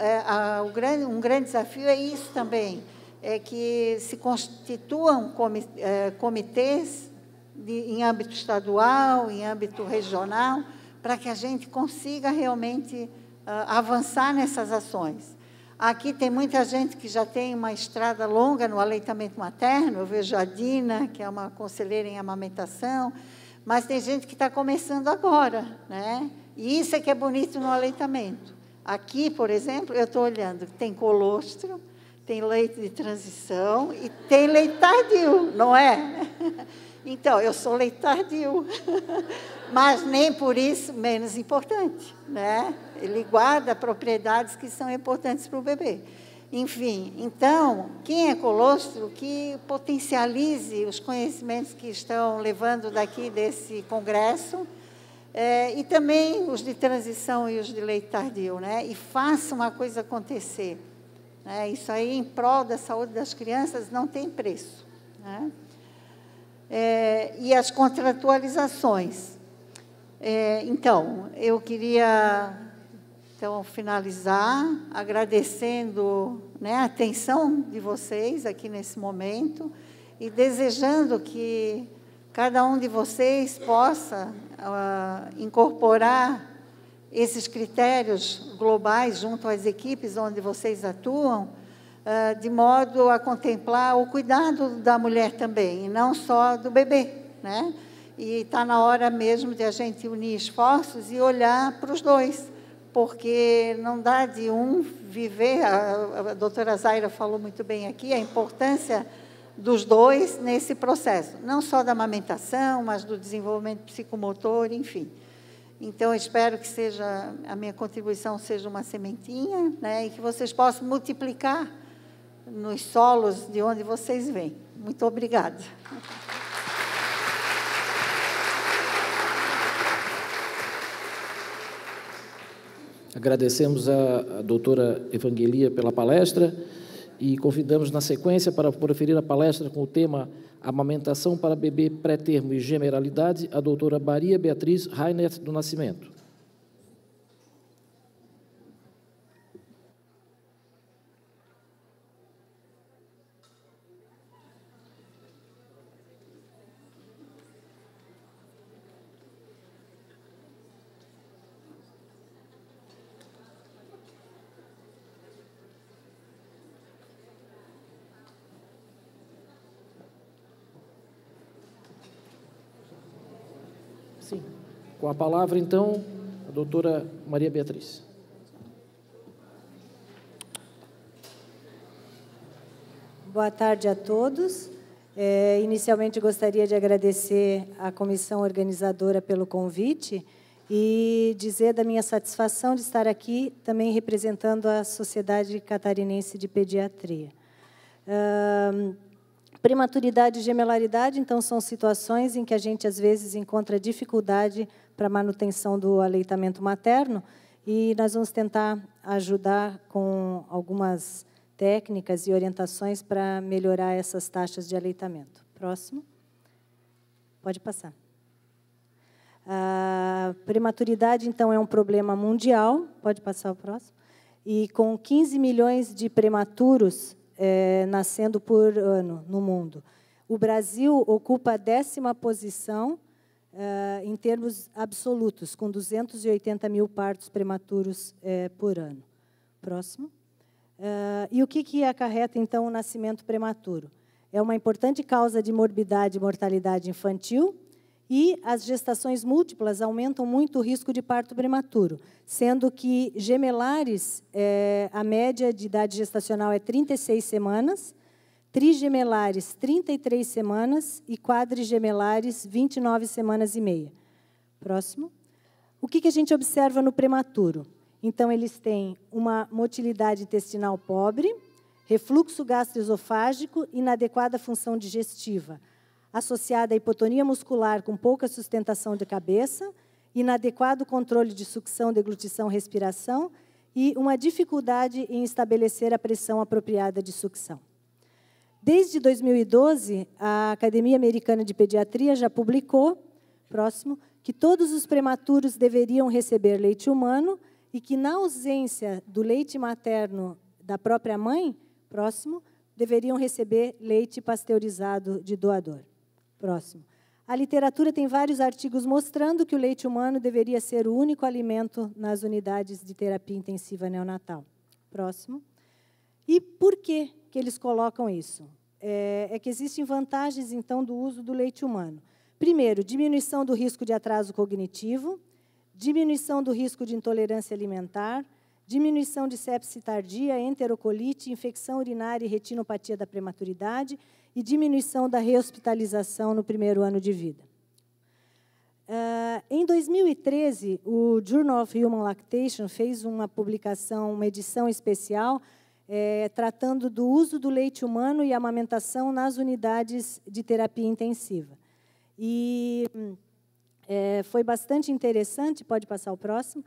um grande desafio é isso também, é que se constituam comitês em âmbito estadual, em âmbito regional, para que a gente consiga realmente avançar nessas ações. Aqui tem muita gente que já tem uma estrada longa no aleitamento materno. Eu vejo a Dina, que é uma conselheira em amamentação, mas tem gente que está começando agora, né? E isso é que é bonito no aleitamento. Aqui, por exemplo, eu estou olhando, tem colostro, tem leite de transição e tem leite tardio, não é? Então, eu sou leite tardio, mas nem por isso menos importante, né? Ele guarda propriedades que são importantes para o bebê. Enfim, então, quem é colostro, que potencialize os conhecimentos que estão levando daqui desse congresso, e também os de transição e os de leite tardio, né? E faça uma coisa acontecer. Né? Isso aí, em prol da saúde das crianças, não tem preço. Né? E as contratualizações. Então, eu queria finalizar agradecendo, né, a atenção de vocês aqui nesse momento e desejando que cada um de vocês possa incorporar esses critérios globais junto às equipes onde vocês atuam, de modo a contemplar o cuidado da mulher também, e não só do bebê, né? E está na hora mesmo de a gente unir esforços e olhar para os dois, porque não dá de um viver, a doutora Zaira falou muito bem aqui, a importância dos dois nesse processo, não só da amamentação, mas do desenvolvimento psicomotor, enfim. Então, eu espero que a minha contribuição seja uma sementinha, né, e que vocês possam multiplicar nos solos de onde vocês vêm. Muito obrigada. Agradecemos a doutora Evangelia pela palestra e convidamos, na sequência, para proferir a palestra com o tema Amamentação para bebê pré-termo e gemeralidade, a doutora Maria Beatriz Reinert do Nascimento. Sim. Com a palavra, então, a doutora Maria Beatriz. Boa tarde a todos. Inicialmente, gostaria de agradecer à comissão organizadora pelo convite e dizer da minha satisfação de estar aqui também representando a Sociedade Catarinense de Pediatria. Prematuridade e gemelaridade, então, são situações em que a gente, às vezes, encontra dificuldade para a manutenção do aleitamento materno e nós vamos tentar ajudar com algumas técnicas e orientações para melhorar essas taxas de aleitamento. Próximo. Pode passar. A prematuridade, então, é um problema mundial. Pode passar o próximo. E com 15 milhões de prematuros nascendo por ano no mundo. O Brasil ocupa a 10ª posição em termos absolutos, com 280 mil partos prematuros por ano. Próximo. E o que acarreta, então, o nascimento prematuro? É uma importante causa de morbidade e mortalidade infantil, e as gestações múltiplas aumentam muito o risco de parto prematuro, sendo que gemelares, a média de idade gestacional é 36 semanas, trigemelares, 33 semanas, e quadrigemelares, 29 semanas e meia. Próximo. O que a gente observa no prematuro? Então, eles têm uma motilidade intestinal pobre, refluxo gastroesofágico, inadequada função digestiva, associada à hipotonia muscular com pouca sustentação de cabeça, inadequado controle de sucção, deglutição, respiração e uma dificuldade em estabelecer a pressão apropriada de sucção. Desde 2012, a Academia Americana de Pediatria já publicou, próximo, que todos os prematuros deveriam receber leite humano e que, na ausência do leite materno da própria mãe, próximo, deveriam receber leite pasteurizado de doador. Próximo. A literatura tem vários artigos mostrando que o leite humano deveria ser o único alimento nas unidades de terapia intensiva neonatal. Próximo. E por que eles colocam isso? É que existem vantagens, então, do uso do leite humano. Primeiro, diminuição do risco de atraso cognitivo, diminuição do risco de intolerância alimentar, diminuição de sepse tardia, enterocolite, infecção urinária e retinopatia da prematuridade e diminuição da rehospitalização no primeiro ano de vida. Em 2013, o Journal of Human Lactation fez uma publicação, uma edição especial, tratando do uso do leite humano e amamentação nas unidades de terapia intensiva. E foi bastante interessante, pode passar o próximo.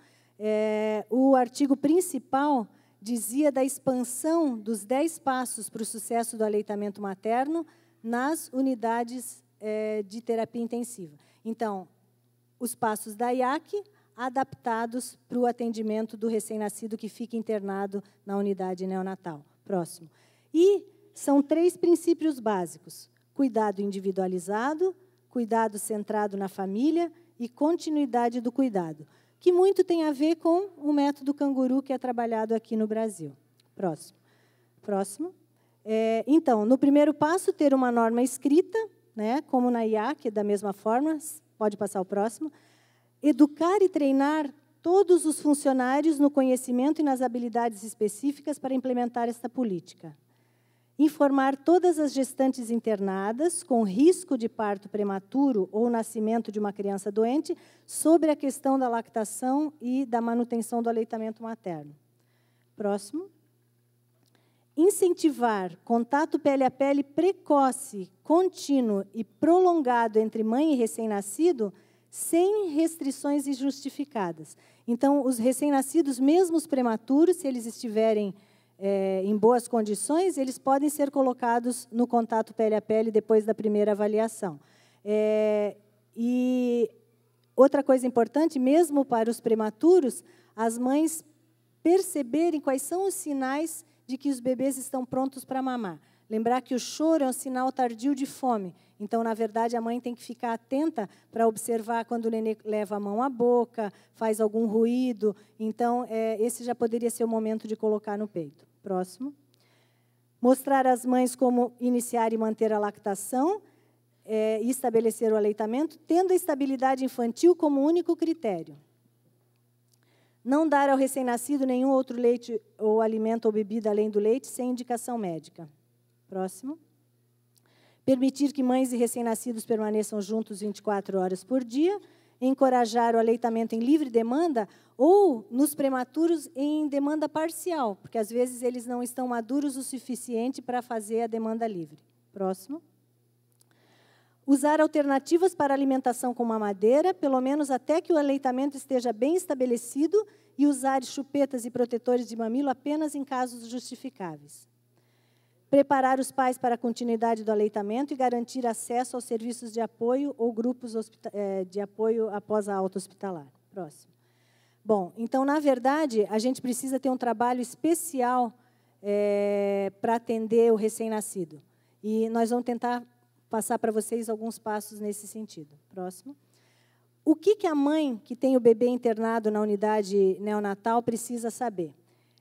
O artigo principal dizia da expansão dos 10 passos para o sucesso do aleitamento materno nas unidades de terapia intensiva. Então, os passos da IAC adaptados para o atendimento do recém-nascido que fica internado na unidade neonatal. Próximo. E são 3 princípios básicos: cuidado individualizado, cuidado centrado na família e continuidade do cuidado, que muito tem a ver com o método canguru que é trabalhado aqui no Brasil. Próximo. Próximo. Então, no primeiro passo, ter uma norma escrita, né, como na IAC, da mesma forma, pode passar o próximo. Educar e treinar todos os funcionários no conhecimento e nas habilidades específicas para implementar esta política. Informar todas as gestantes internadas com risco de parto prematuro ou nascimento de uma criança doente sobre a questão da lactação e da manutenção do aleitamento materno. Próximo. Incentivar contato pele a pele precoce, contínuo e prolongado entre mãe e recém-nascido sem restrições injustificadas. Então, os recém-nascidos, mesmo os prematuros, se eles estiverem em boas condições, eles podem ser colocados no contato pele a pele depois da primeira avaliação. E outra coisa importante, mesmo para os prematuros, as mães perceberem quais são os sinais de que os bebês estão prontos para mamar. Lembrar que o choro é um sinal tardio de fome. Então, na verdade, a mãe tem que ficar atenta para observar quando o nenê leva a mão à boca, faz algum ruído. Então, esse já poderia ser o momento de colocar no peito. Próximo. Mostrar às mães como iniciar e manter a lactação e estabelecer o aleitamento, tendo a estabilidade infantil como único critério. Não dar ao recém-nascido nenhum outro leite ou alimento ou bebida além do leite, sem indicação médica. Próximo. Permitir que mães e recém-nascidos permaneçam juntos 24 horas por dia. Encorajar o aleitamento em livre demanda ou, nos prematuros, em demanda parcial, porque, às vezes, eles não estão maduros o suficiente para fazer a demanda livre. Próximo. Usar alternativas para alimentação com mamadeira, pelo menos até que o aleitamento esteja bem estabelecido, e usar chupetas e protetores de mamilo apenas em casos justificáveis. Preparar os pais para a continuidade do aleitamento e garantir acesso aos serviços de apoio ou grupos de apoio após a alta hospitalar. Próximo. Bom, então, na verdade, a gente precisa ter um trabalho especial para atender o recém-nascido. E nós vamos tentar passar para vocês alguns passos nesse sentido. Próximo. O que a mãe que tem o bebê internado na unidade neonatal precisa saber?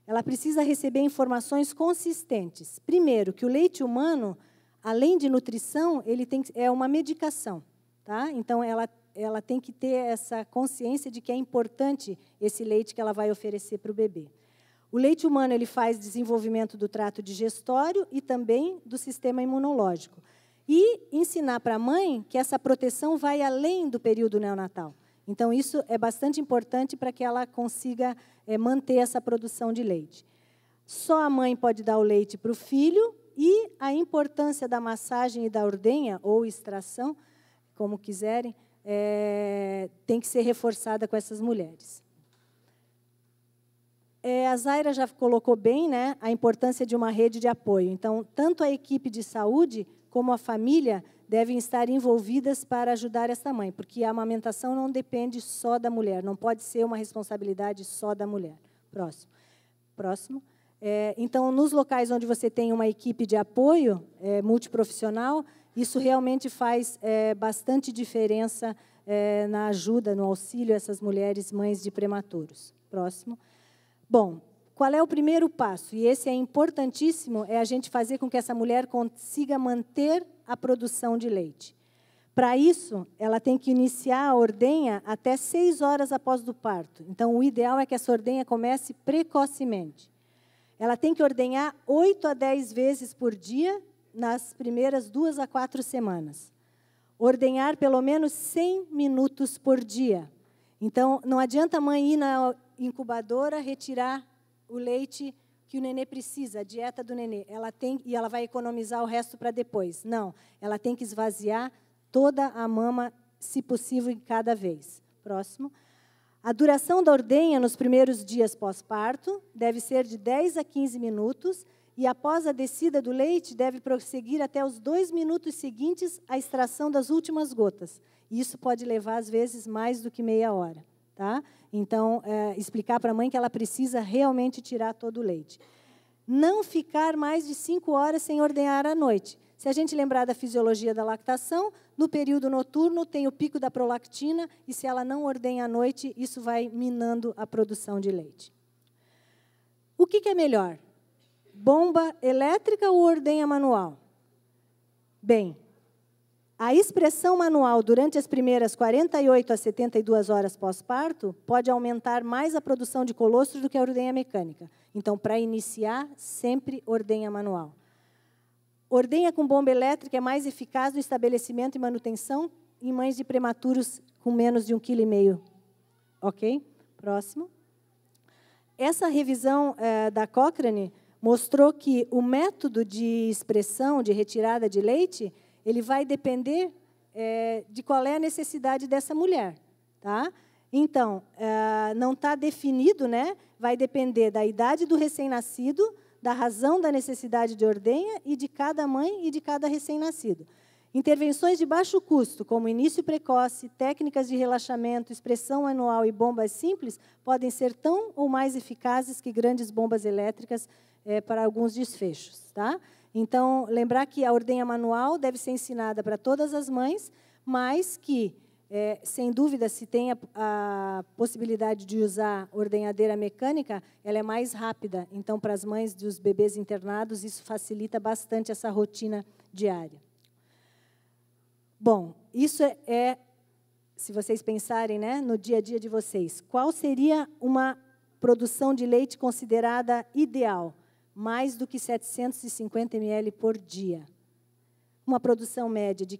Ela precisa receber informações consistentes. Primeiro, que o leite humano, além de nutrição, ele é uma medicação. Tá? Então, ela tem que ter essa consciência de que é importante esse leite que ela vai oferecer para o bebê. O leite humano ele faz desenvolvimento do trato digestório e também do sistema imunológico. E ensinar para a mãe que essa proteção vai além do período neonatal. Então, isso é bastante importante para que ela consiga manter essa produção de leite. Só a mãe pode dar o leite para o filho e a importância da massagem e da ordenha, ou extração, como quiserem, tem que ser reforçada com essas mulheres. A Zaira já colocou bem, né, a importância de uma rede de apoio. Então, tanto a equipe de saúde como a família devem estar envolvidas para ajudar essa mãe, porque a amamentação não depende só da mulher, não pode ser uma responsabilidade só da mulher. Próximo. Então, nos locais onde você tem uma equipe de apoio multiprofissional, isso realmente faz bastante diferença na ajuda, no auxílio a essas mulheres mães de prematuros. Próximo. Bom, qual é o primeiro passo? E esse é importantíssimo, é a gente fazer com que essa mulher consiga manter a produção de leite. Para isso, ela tem que iniciar a ordenha até 6 horas após o parto. Então, o ideal é que essa ordenha comece precocemente. Ela tem que ordenhar 8 a 10 vezes por dia nas primeiras 2 a 4 semanas. Ordenhar pelo menos 100 minutos por dia. Então, não adianta a mãe ir na incubadora retirar o leite que o nenê precisa, a dieta do nenê. E ela vai economizar o resto para depois. Não, ela tem que esvaziar toda a mama, se possível, em cada vez. Próximo. A duração da ordenha nos primeiros dias pós-parto deve ser de 10 a 15 minutos e, após a descida do leite, deve prosseguir até os 2 minutos seguintes à extração das últimas gotas. Isso pode levar, às vezes, mais do que meia hora. Tá? Então, explicar para a mãe que ela precisa realmente tirar todo o leite. Não ficar mais de 5 horas sem ordenhar à noite. Se a gente lembrar da fisiologia da lactação, no período noturno tem o pico da prolactina e, se ela não ordenha à noite, isso vai minando a produção de leite. O que é melhor? Bomba elétrica ou ordenha manual? Bem, a expressão manual durante as primeiras 48 a 72 horas pós-parto pode aumentar mais a produção de colostro do que a ordenha mecânica. Então, para iniciar, sempre ordenha manual. Ordenha com bomba elétrica é mais eficaz no estabelecimento e manutenção em mães de prematuros com menos de 1,5 kg. Ok? Próximo. Essa revisão da Cochrane mostrou que o método de expressão, de retirada de leite, ele vai depender de qual é a necessidade dessa mulher. Tá? Então, não está definido, né? Vai depender da idade do recém-nascido, da razão da necessidade de ordenha e de cada mãe e de cada recém-nascido. Intervenções de baixo custo, como início precoce, técnicas de relaxamento, expressão manual e bombas simples, podem ser tão ou mais eficazes que grandes bombas elétricas para alguns desfechos. Tá? Então, lembrar que a ordenha manual deve ser ensinada para todas as mães, mas que, sem dúvida, se tem a possibilidade de usar ordenhadeira mecânica, ela é mais rápida. Então, para as mães dos bebês internados, isso facilita bastante essa rotina diária. Bom, isso se vocês pensarem, né, no dia a dia de vocês, qual seria uma produção de leite considerada ideal? Mais do que 750 ml por dia. Uma produção média de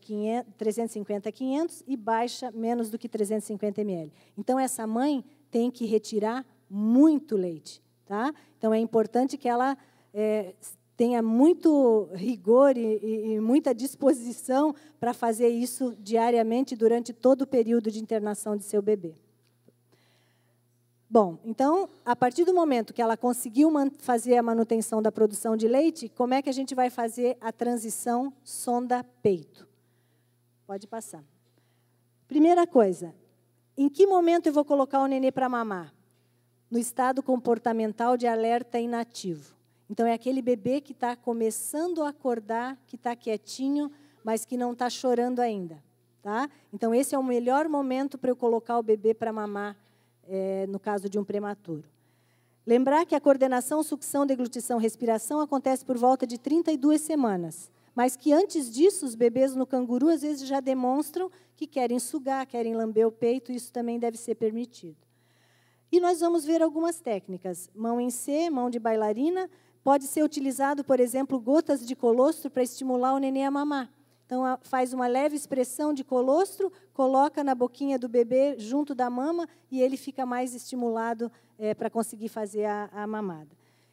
350 a 500 e baixa menos do que 350 ml. Então, essa mãe tem que retirar muito leite. Tá? Então, é importante que ela tenha muito rigor e muita disposição para fazer isso diariamente durante todo o período de internação de seu bebê. Bom, então, a partir do momento que ela conseguiu fazer a manutenção da produção de leite, como é que a gente vai fazer a transição sonda-peito? Pode passar. Primeira coisa, em que momento eu vou colocar o nenê para mamar? No estado comportamental de alerta inativo. Então, é aquele bebê que está começando a acordar, que está quietinho, mas que não está chorando ainda. Tá? Então, esse é o melhor momento para eu colocar o bebê para mamar, no caso de um prematuro. Lembrar que a coordenação, sucção, deglutição, respiração acontece por volta de 32 semanas, mas que antes disso, os bebês no canguru, às vezes, já demonstram que querem sugar, querem lamber o peito, isso também deve ser permitido. E nós vamos ver algumas técnicas. Mão em C, mão de bailarina, pode ser utilizado, por exemplo, gotas de colostro para estimular o nenê a mamar. Então, faz uma leve expressão de colostro, coloca na boquinha do bebê junto da mama e ele fica mais estimulado para conseguir fazer a mamada.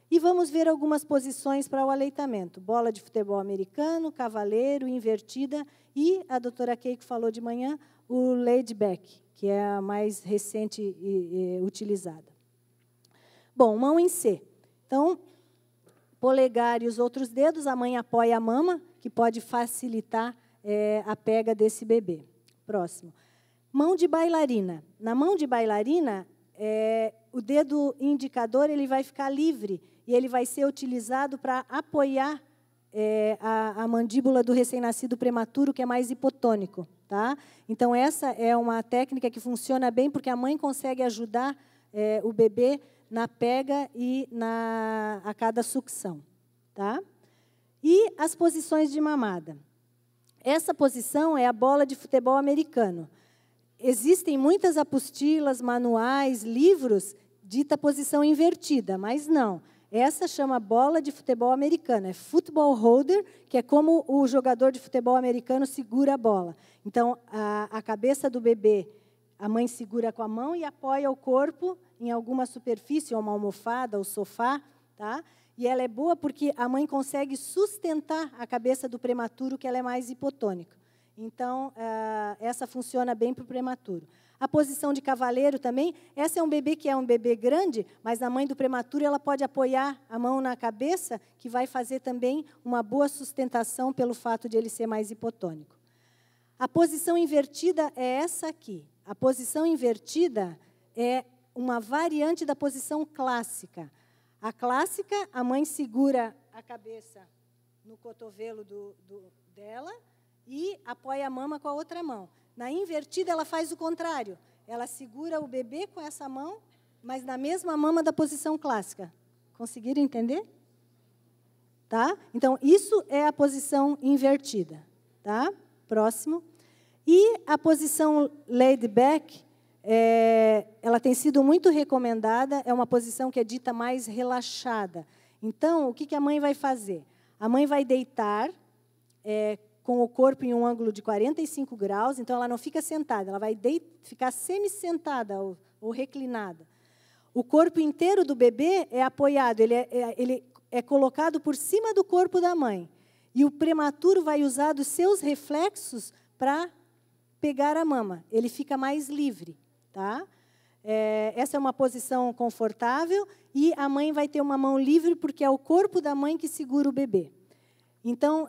E vamos ver algumas posições para o aleitamento. Bola de futebol americano, cavaleiro, invertida e, a doutora Keiko falou de manhã, o laid back, que é a mais recente e utilizada. Bom, mão em C. Então, polegar e os outros dedos, a mãe apoia a mama, que pode facilitar a pega desse bebê. Próximo. Mão de bailarina. Na mão de bailarina, o dedo indicador ele vai ficar livre e ele vai ser utilizado para apoiar a mandíbula do recém-nascido prematuro, que é mais hipotônico. Tá? Então, essa é uma técnica que funciona bem, porque a mãe consegue ajudar o bebê na pega e a cada sucção. Tá? E as posições de mamada. Essa posição é a bola de futebol americano. Existem muitas apostilas, manuais, livros, dita posição invertida, mas não. Essa chama bola de futebol americano, é football holder, que é como o jogador de futebol americano segura a bola. Então, a cabeça do bebê, a mãe segura com a mão e apoia o corpo em alguma superfície, ou uma almofada, ou sofá, tá? E ela é boa porque a mãe consegue sustentar a cabeça do prematuro, que ela é mais hipotônica. Então, essa funciona bem para o prematuro. A posição de cavaleiro também, essa é um bebê que é um bebê grande, mas a mãe do prematuro ela pode apoiar a mão na cabeça, que vai fazer também uma boa sustentação pelo fato de ele ser mais hipotônico. A posição invertida é essa aqui. A posição invertida é uma variante da posição clássica. A clássica, a mãe segura a cabeça no cotovelo dela e apoia a mama com a outra mão. Na invertida, ela faz o contrário. Ela segura o bebê com essa mão, mas na mesma mama da posição clássica. Conseguiram entender? Tá? Então, isso é a posição invertida. Tá? Próximo. E a posição laid back, ela tem sido muito recomendada, é uma posição que é dita mais relaxada. Então, o que a mãe vai fazer? A mãe vai deitar com o corpo em um ângulo de 45 graus, então ela não fica sentada, ela vai ficar semi-sentada ou reclinada. O corpo inteiro do bebê é apoiado, ele é colocado por cima do corpo da mãe. E o prematuro vai usar dos seus reflexos para pegar a mama. Ele fica mais livre. Tá? Essa é uma posição confortável e a mãe vai ter uma mão livre porque é o corpo da mãe que segura o bebê. Então,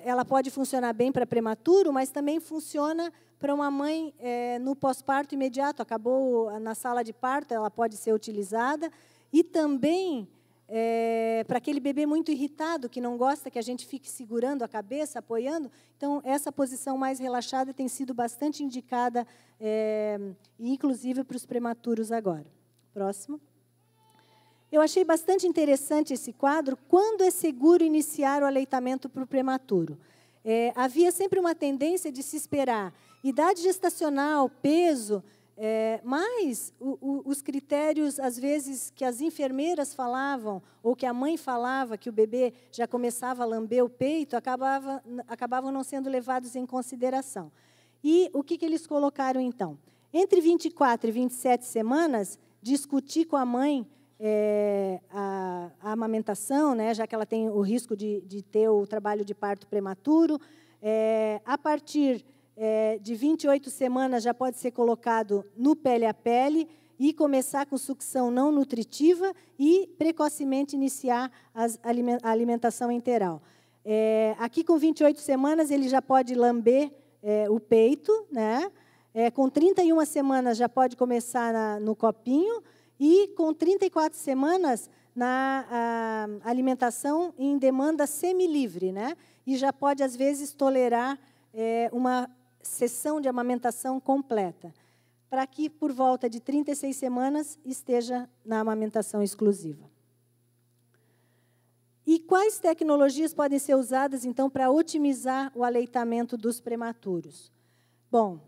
ela pode funcionar bem para prematuro, mas também funciona para uma mãe no pós-parto imediato. Acabou na sala de parto, ela pode ser utilizada. E também para aquele bebê muito irritado, que não gosta que a gente fique segurando a cabeça, apoiando. Então, essa posição mais relaxada tem sido bastante indicada, inclusive para os prematuros agora. Próximo. Eu achei bastante interessante esse quadro, quando é seguro iniciar o aleitamento para o prematuro. Havia sempre uma tendência de se esperar idade gestacional, peso, mas os critérios, às vezes, que as enfermeiras falavam, ou que a mãe falava, que o bebê já começava a lamber o peito, acabavam não sendo levados em consideração. E o que eles colocaram, então? Entre 24 e 27 semanas, discutir com a mãe a amamentação, né, já que ela tem o risco de ter o trabalho de parto prematuro. A partir de 28 semanas já pode ser colocado no pele a pele e começar com sucção não nutritiva e precocemente iniciar a alimentação enteral. Aqui, com 28 semanas, ele já pode lamber o peito, né? Com 31 semanas já pode começar no copinho e com 34 semanas na alimentação em demanda semilivre, né? E já pode, às vezes, tolerar uma sessão de amamentação completa, para que, por volta de 36 semanas, esteja na amamentação exclusiva. E quais tecnologias podem ser usadas, então, para otimizar o aleitamento dos prematuros? Bom,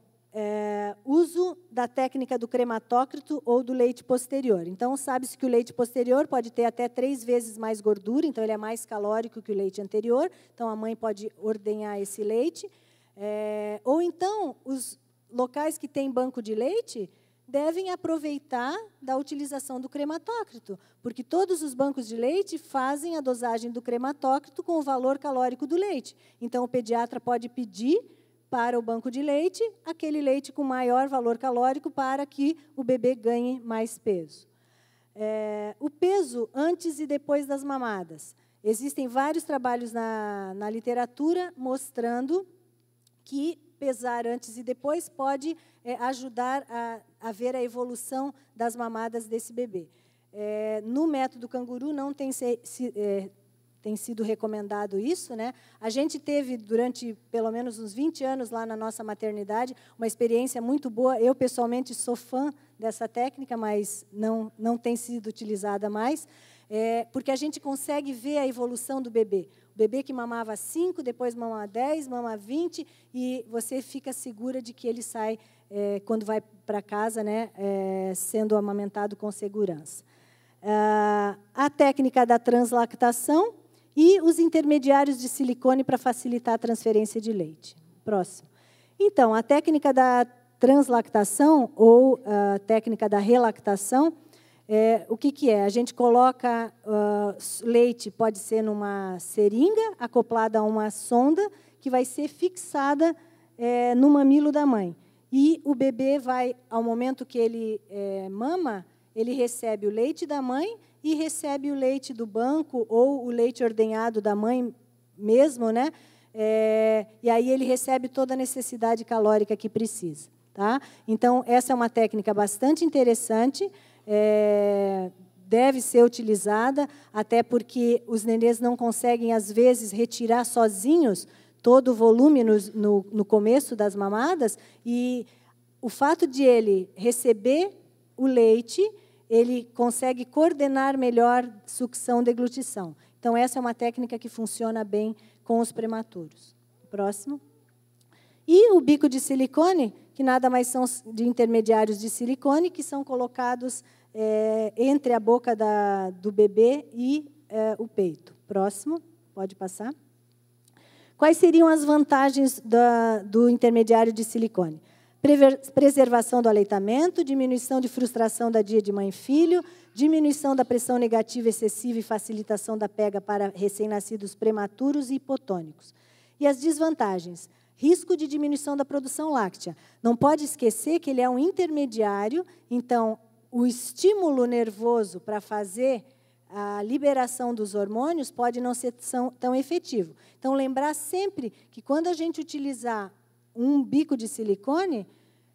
uso da técnica do crematócrito ou do leite posterior. Então, sabe-se que o leite posterior pode ter até 3 vezes mais gordura, então ele é mais calórico que o leite anterior, então a mãe pode ordenhar esse leite. Ou então, os locais que têm banco de leite devem aproveitar da utilização do crematócrito, porque todos os bancos de leite fazem a dosagem do crematócrito com o valor calórico do leite. Então, o pediatra pode pedir para o banco de leite aquele leite com maior valor calórico para que o bebê ganhe mais peso. O peso antes e depois das mamadas. Existem vários trabalhos na literatura mostrando que pesar antes e depois pode ajudar a ver a evolução das mamadas desse bebê. No método canguru não tem sido recomendado isso, né? A gente teve, durante pelo menos uns 20 anos lá na nossa maternidade, uma experiência muito boa. Eu, pessoalmente, sou fã dessa técnica, mas não tem sido utilizada mais, porque a gente consegue ver a evolução do bebê. O bebê que mamava 5, depois mama 10, mama 20, e você fica segura de que ele sai, quando vai para casa, né, sendo amamentado com segurança. A técnica da translactação e os intermediários de silicone para facilitar a transferência de leite. Próximo. Então, a técnica da translactação ou a técnica da relactação, o que é? A gente coloca leite, pode ser numa seringa, acoplada a uma sonda, que vai ser fixada no mamilo da mãe. E o bebê vai, ao momento que ele mama, ele recebe o leite da mãe e recebe o leite do banco ou o leite ordenhado da mãe mesmo, né? E aí ele recebe toda a necessidade calórica que precisa. Tá? Então, essa é uma técnica bastante interessante, deve ser utilizada, até porque os nenês não conseguem, às vezes, retirar sozinhos todo o volume no começo das mamadas, e o fato de ele receber o leite, ele consegue coordenar melhor sucção e deglutição. Então, essa é uma técnica que funciona bem com os prematuros. Próximo. E o bico de silicone, que nada mais são de intermediários de silicone, que são colocados entre a boca do bebê e o peito. Próximo, pode passar. Quais seriam as vantagens do intermediário de silicone? Preservação do aleitamento, diminuição de frustração da dia de mãe e filho, diminuição da pressão negativa excessiva e facilitação da pega para recém-nascidos prematuros e hipotônicos. E as desvantagens? Risco de diminuição da produção láctea. Não pode esquecer que ele é um intermediário, então, o estímulo nervoso para fazer a liberação dos hormônios pode não ser tão efetivo. Então, lembrar sempre que, quando a gente utilizar um bico de silicone,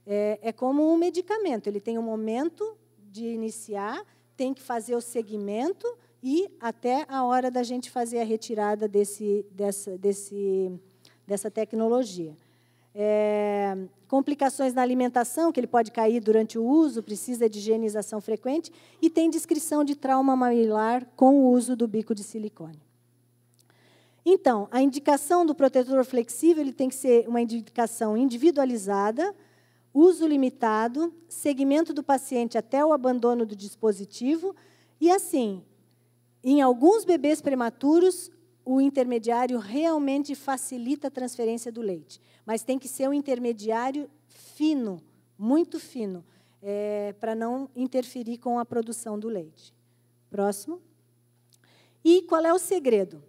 é como um medicamento. Ele tem um momento de iniciar, tem que fazer o segmento e até a hora da gente fazer a retirada dessa tecnologia. Complicações na alimentação, que ele pode cair durante o uso, precisa de higienização frequente, e tem descrição de trauma mamilar com o uso do bico de silicone. Então, a indicação do protetor flexível ele tem que ser uma indicação individualizada, uso limitado, segmento do paciente até o abandono do dispositivo, e assim, em alguns bebês prematuros, o intermediário realmente facilita a transferência do leite, mas tem que ser um intermediário fino, muito fino, para não interferir com a produção do leite. Próximo. E qual é o segredo?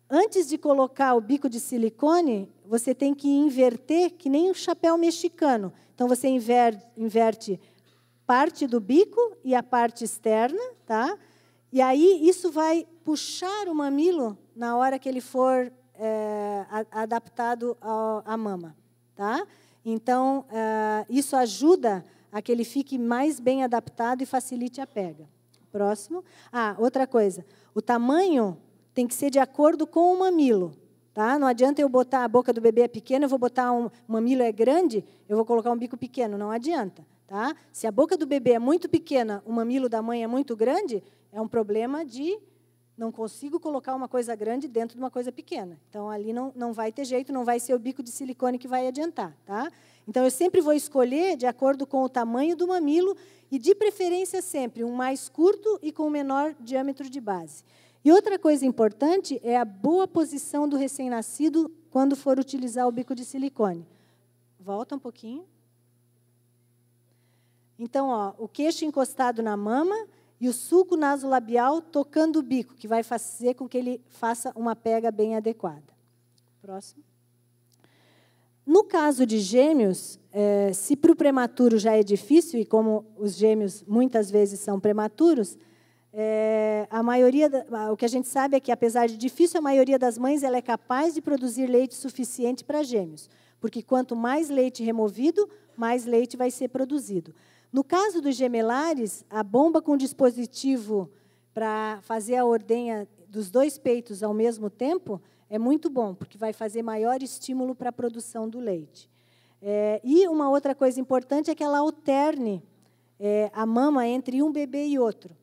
Antes de colocar o bico de silicone, você tem que inverter, que nem o chapéu mexicano. Então, você inverte parte do bico e a parte externa, tá? E aí isso vai puxar o mamilo na hora que ele for adaptado à mama, tá? Então, isso ajuda a que ele fique mais bem adaptado e facilite a pega. Próximo. Outra coisa. O tamanho tem que ser de acordo com o mamilo. Tá? Não adianta eu botar a boca do bebê é pequena, eu vou botar o mamilo é grande, eu vou colocar um bico pequeno. Não adianta. Tá? Se a boca do bebê é muito pequena, o mamilo da mãe é muito grande, é um problema de não consigo colocar uma coisa grande dentro de uma coisa pequena. Então, ali não vai ter jeito, não vai ser o bico de silicone que vai adiantar. Tá? Então, eu sempre vou escolher de acordo com o tamanho do mamilo e, de preferência, sempre um mais curto e com menor diâmetro de base. E outra coisa importante é a boa posição do recém-nascido quando for utilizar o bico de silicone. Volta um pouquinho. Então, o queixo encostado na mama e o sulco nasolabial tocando o bico, que vai fazer com que ele faça uma pega bem adequada. Próximo. No caso de gêmeos, se para o prematuro já é difícil, e como os gêmeos muitas vezes são prematuros, o que a gente sabe é que, apesar de difícil, a maioria das mães ela é capaz de produzir leite suficiente para gêmeos, porque quanto mais leite removido, mais leite vai ser produzido. No caso dos gemelares, a bomba com dispositivo para fazer a ordenha dos 2 peitos ao mesmo tempo é muito bom, porque vai fazer maior estímulo para a produção do leite. E uma outra coisa importante é que ela alterne a mama entre um bebê e outro,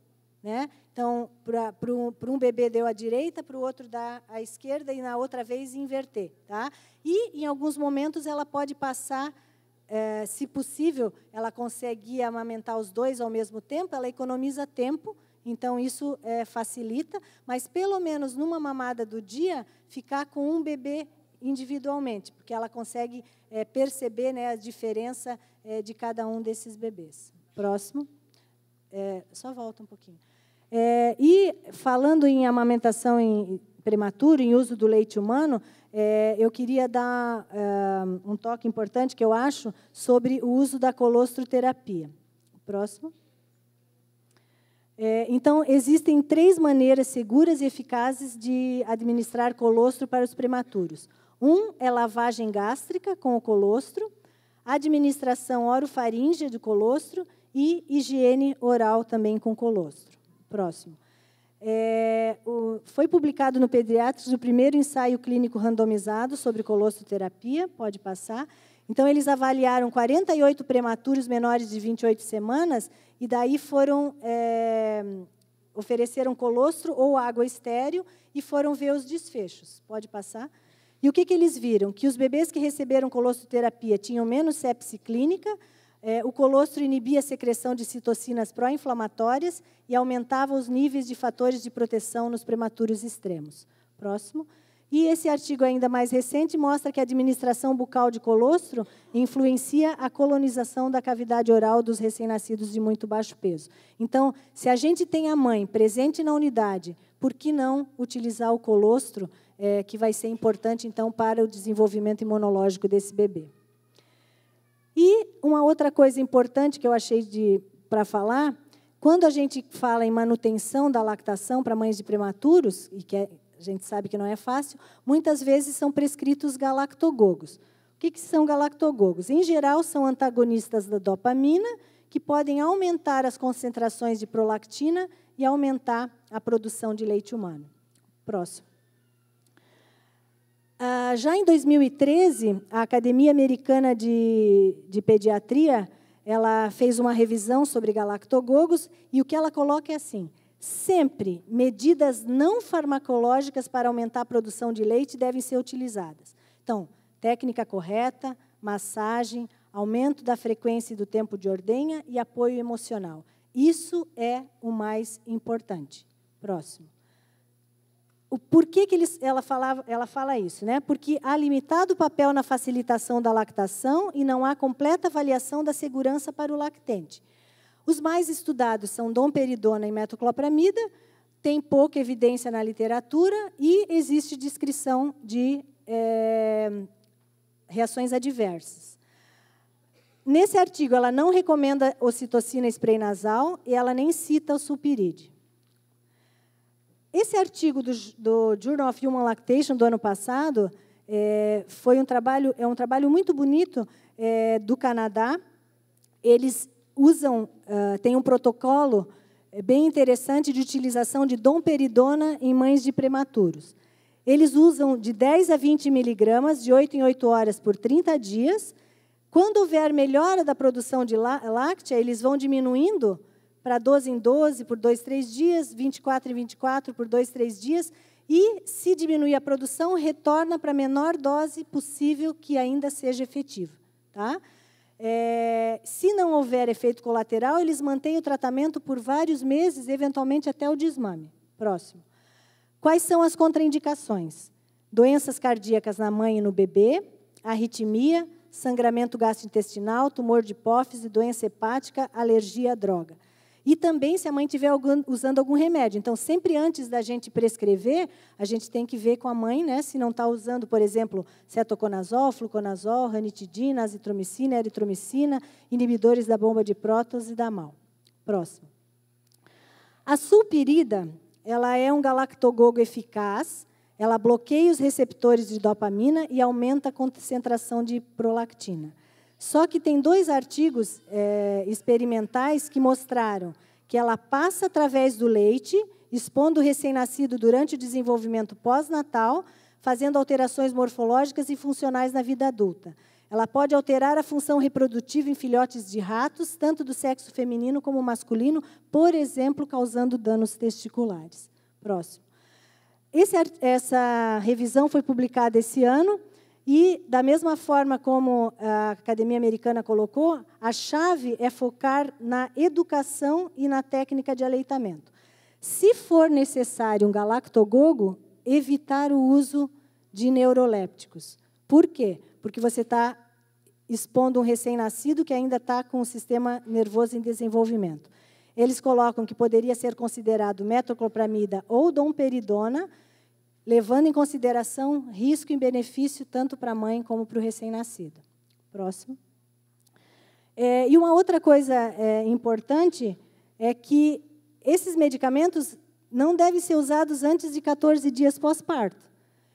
né? Então, para um bebê deu à direita, para o outro dá à esquerda, e na outra vez inverter. Tá? E, em alguns momentos, ela pode passar, se possível, ela consegue amamentar os 2 ao mesmo tempo, ela economiza tempo, então isso facilita, mas, pelo menos, numa mamada do dia, ficar com um bebê individualmente, porque ela consegue perceber, né, a diferença de cada um desses bebês. Próximo. Só volta um pouquinho. E, falando em amamentação em prematuro, em uso do leite humano, eu queria dar um toque importante, que eu acho, sobre o uso da colostroterapia. Próximo. Então, existem 3 maneiras seguras e eficazes de administrar colostro para os prematuros. É lavagem gástrica com o colostro, administração orofaríngea de colostro e higiene oral também com colostro. Próximo. Foi publicado no Pediatrics o primeiro ensaio clínico randomizado sobre colostroterapia, pode passar. Então, eles avaliaram 48 prematuros menores de 28 semanas e daí ofereceram colostro ou água estéril e foram ver os desfechos. Pode passar. E o que eles viram? Que os bebês que receberam colostroterapia tinham menos sepse clínica, o colostro inibia a secreção de citocinas pró-inflamatórias e aumentava os níveis de fatores de proteção nos prematuros extremos. Próximo. E esse artigo ainda mais recente mostra que a administração bucal de colostro influencia a colonização da cavidade oral dos recém-nascidos de muito baixo peso. Então, se a gente tem a mãe presente na unidade, por que não utilizar o colostro, que vai ser importante, então, para o desenvolvimento imunológico desse bebê? E uma outra coisa importante que eu achei para falar, quando a gente fala em manutenção da lactação para mães de prematuros, e que a gente sabe que não é fácil, muitas vezes são prescritos galactogogos. O que são galactogogos? Em geral, são antagonistas da dopamina, que podem aumentar as concentrações de prolactina e aumentar a produção de leite humano. Próximo. Já em 2013, a Academia Americana de Pediatria ela fez uma revisão sobre galactogogos e o que ela coloca é assim: sempre medidas não farmacológicas para aumentar a produção de leite devem ser utilizadas. Então, técnica correta, massagem, aumento da frequência e do tempo de ordenha e apoio emocional. Isso é o mais importante. Próximo. Por que ela fala isso? Né? Porque há limitado papel na facilitação da lactação e não há completa avaliação da segurança para o lactente. Os mais estudados são domperidona e metoclopramida, tem pouca evidência na literatura e existe descrição de reações adversas. Nesse artigo, ela não recomenda ocitocina spray nasal e ela nem cita o sulpiride. Esse artigo do Journal of Human Lactation do ano passado foi um trabalho muito bonito do Canadá. Eles tem um protocolo bem interessante de utilização de domperidona em mães de prematuros. Eles usam de 10 a 20 miligramas, de 8 em 8 horas, por 30 dias. Quando houver melhora da produção de láctea, eles vão diminuindo para 12 em 12, por 2, 3 dias, 24 em 24, por 2, 3 dias, e, se diminuir a produção, retorna para a menor dose possível que ainda seja efetiva. Tá? Se não houver efeito colateral, eles mantêm o tratamento por vários meses, eventualmente até o desmame. Próximo. Quais são as contraindicações? Doenças cardíacas na mãe e no bebê, arritmia, sangramento gastrointestinal, tumor de hipófise, doença hepática, alergia à droga. E também se a mãe estiver usando algum remédio. Então, sempre antes da gente prescrever, a gente tem que ver com a mãe, né, se não está usando, por exemplo, cetoconazol, fluconazol, ranitidina, azitromicina, eritromicina, inibidores da bomba de prótons e da MAO. Próximo. A sulpirida, ela é um galactogogo eficaz, ela bloqueia os receptores de dopamina e aumenta a concentração de prolactina. Só que tem 2 artigos experimentais que mostraram que ela passa através do leite, expondo o recém-nascido durante o desenvolvimento pós-natal, fazendo alterações morfológicas e funcionais na vida adulta. Ela pode alterar a função reprodutiva em filhotes de ratos, tanto do sexo feminino como masculino, por exemplo, causando danos testiculares. Próximo. Essa revisão foi publicada esse ano, e, da mesma forma como a Academia Americana colocou, a chave é focar na educação e na técnica de aleitamento. Se for necessário um galactogogo, evitar o uso de neurolépticos. Por quê? Porque você está expondo um recém-nascido que ainda está com o sistema nervoso em desenvolvimento. Eles colocam que poderia ser considerado metoclopramida ou domperidona, levando em consideração risco e benefício tanto para a mãe como para o recém-nascido. Próximo. E uma outra coisa importante é que esses medicamentos não devem ser usados antes de 14 dias pós-parto.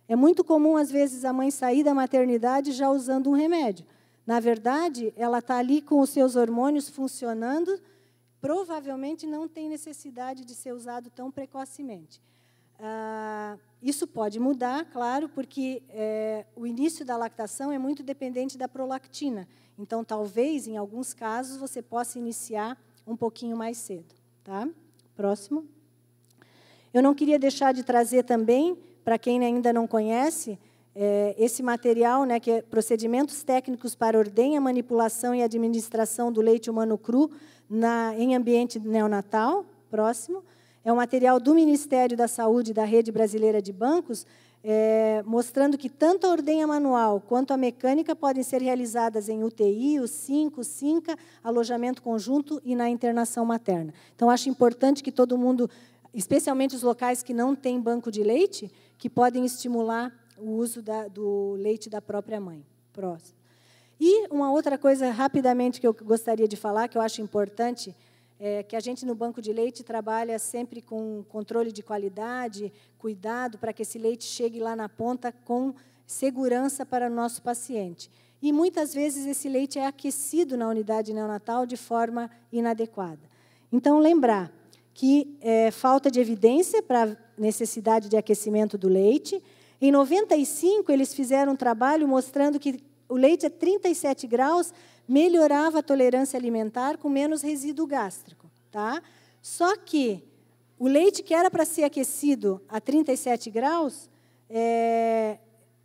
É muito comum, às vezes, a mãe sair da maternidade já usando um remédio. Na verdade, ela está ali com os seus hormônios funcionando, provavelmente não tem necessidade de ser usado tão precocemente. Isso pode mudar, claro, porque o início da lactação é muito dependente da prolactina. Então, talvez, em alguns casos, você possa iniciar um pouquinho mais cedo. Tá? Próximo. Eu não queria deixar de trazer também, para quem ainda não conhece, esse material, né, que é Procedimentos Técnicos para Ordenha, Manipulação e Administração do Leite Humano Cru em Ambiente Neonatal. Próximo. É um material do Ministério da Saúde e da Rede Brasileira de Bancos, mostrando que tanto a ordenha manual quanto a mecânica podem ser realizadas em UTI, U5, SINCA, alojamento conjunto e na internação materna. Então, acho importante que todo mundo, especialmente os locais que não têm banco de leite, que podem estimular o uso do leite da própria mãe. Próximo. E uma outra coisa, rapidamente, que eu gostaria de falar, que eu acho importante, que a gente, no banco de leite, trabalha sempre com controle de qualidade, cuidado para que esse leite chegue lá na ponta com segurança para o nosso paciente. E, muitas vezes, esse leite é aquecido na unidade neonatal de forma inadequada. Então, lembrar que falta de evidência para a necessidade de aquecimento do leite. Em 95, eles fizeram um trabalho mostrando que o leite a 37 graus melhorava a tolerância alimentar com menos resíduo gástrico. Tá? Só que o leite que era para ser aquecido a 37 graus,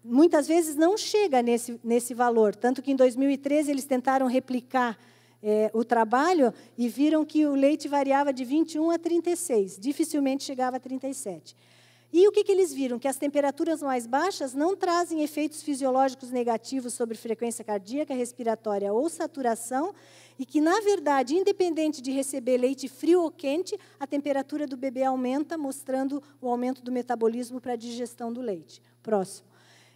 muitas vezes não chega nesse valor. Tanto que, em 2013, eles tentaram replicar o trabalho e viram que o leite variava de 21 a 36, dificilmente chegava a 37. E o que eles viram? Que as temperaturas mais baixas não trazem efeitos fisiológicos negativos sobre frequência cardíaca, respiratória ou saturação, e que, na verdade, independente de receber leite frio ou quente, a temperatura do bebê aumenta, mostrando o aumento do metabolismo para a digestão do leite. Próximo.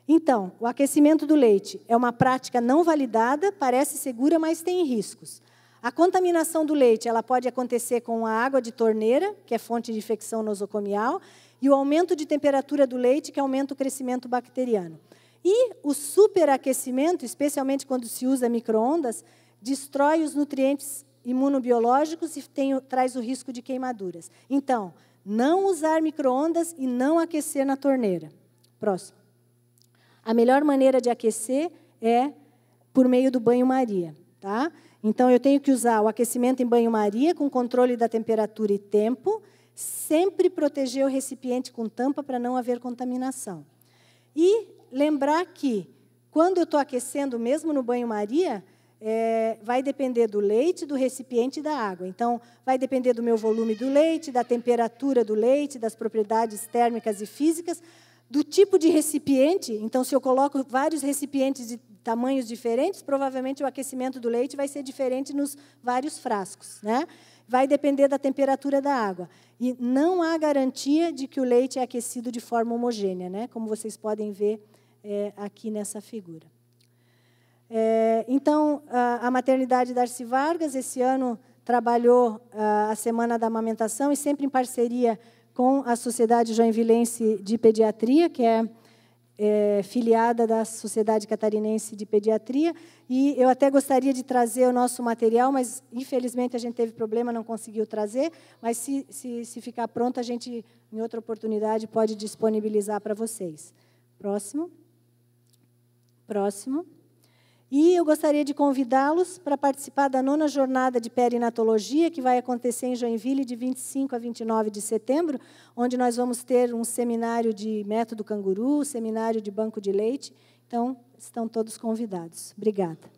Então, o aquecimento do leite é uma prática não validada, parece segura, mas tem riscos. A contaminação do leite ela pode acontecer com a água de torneira, que é fonte de infecção nosocomial, e o aumento de temperatura do leite, que aumenta o crescimento bacteriano. E o superaquecimento, especialmente quando se usa micro-ondas, destrói os nutrientes imunobiológicos e traz o risco de queimaduras. Então, não usar micro-ondas e não aquecer na torneira. Próximo. A melhor maneira de aquecer é por meio do banho-maria. Tá? Então, eu tenho que usar o aquecimento em banho-maria com controle da temperatura e tempo, sempre proteger o recipiente com tampa para não haver contaminação. E lembrar que, quando eu estou aquecendo, mesmo no banho-maria, vai depender do leite, do recipiente e da água. Então, vai depender do meu volume do leite, da temperatura do leite, das propriedades térmicas e físicas, do tipo de recipiente. Então, se eu coloco vários recipientes de tamanhos diferentes, provavelmente o aquecimento do leite vai ser diferente nos vários frascos, né? Vai depender da temperatura da água. E não há garantia de que o leite é aquecido de forma homogênea, né? Como vocês podem ver aqui nessa figura. Então, a maternidade Darcy Vargas, esse ano, trabalhou a Semana da Amamentação, e sempre em parceria com a Sociedade Joinvilense de Pediatria, que é filiada da Sociedade Catarinense de Pediatria. E eu até gostaria de trazer o nosso material, mas, infelizmente, a gente teve problema, não conseguiu trazer, mas, se ficar pronto, a gente, em outra oportunidade, pode disponibilizar para vocês. Próximo. Próximo. E eu gostaria de convidá-los para participar da 9ª Jornada de Perinatologia, que vai acontecer em Joinville, de 25 a 29 de setembro, onde nós vamos ter um seminário de método canguru, seminário de banco de leite. Então, estão todos convidados. Obrigada.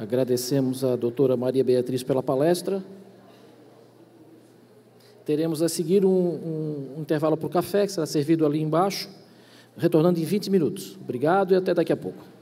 Agradecemos a doutora Maria Beatriz pela palestra. Teremos a seguir um intervalo para o café, que será servido ali embaixo, retornando em 20 minutos. Obrigado e até daqui a pouco.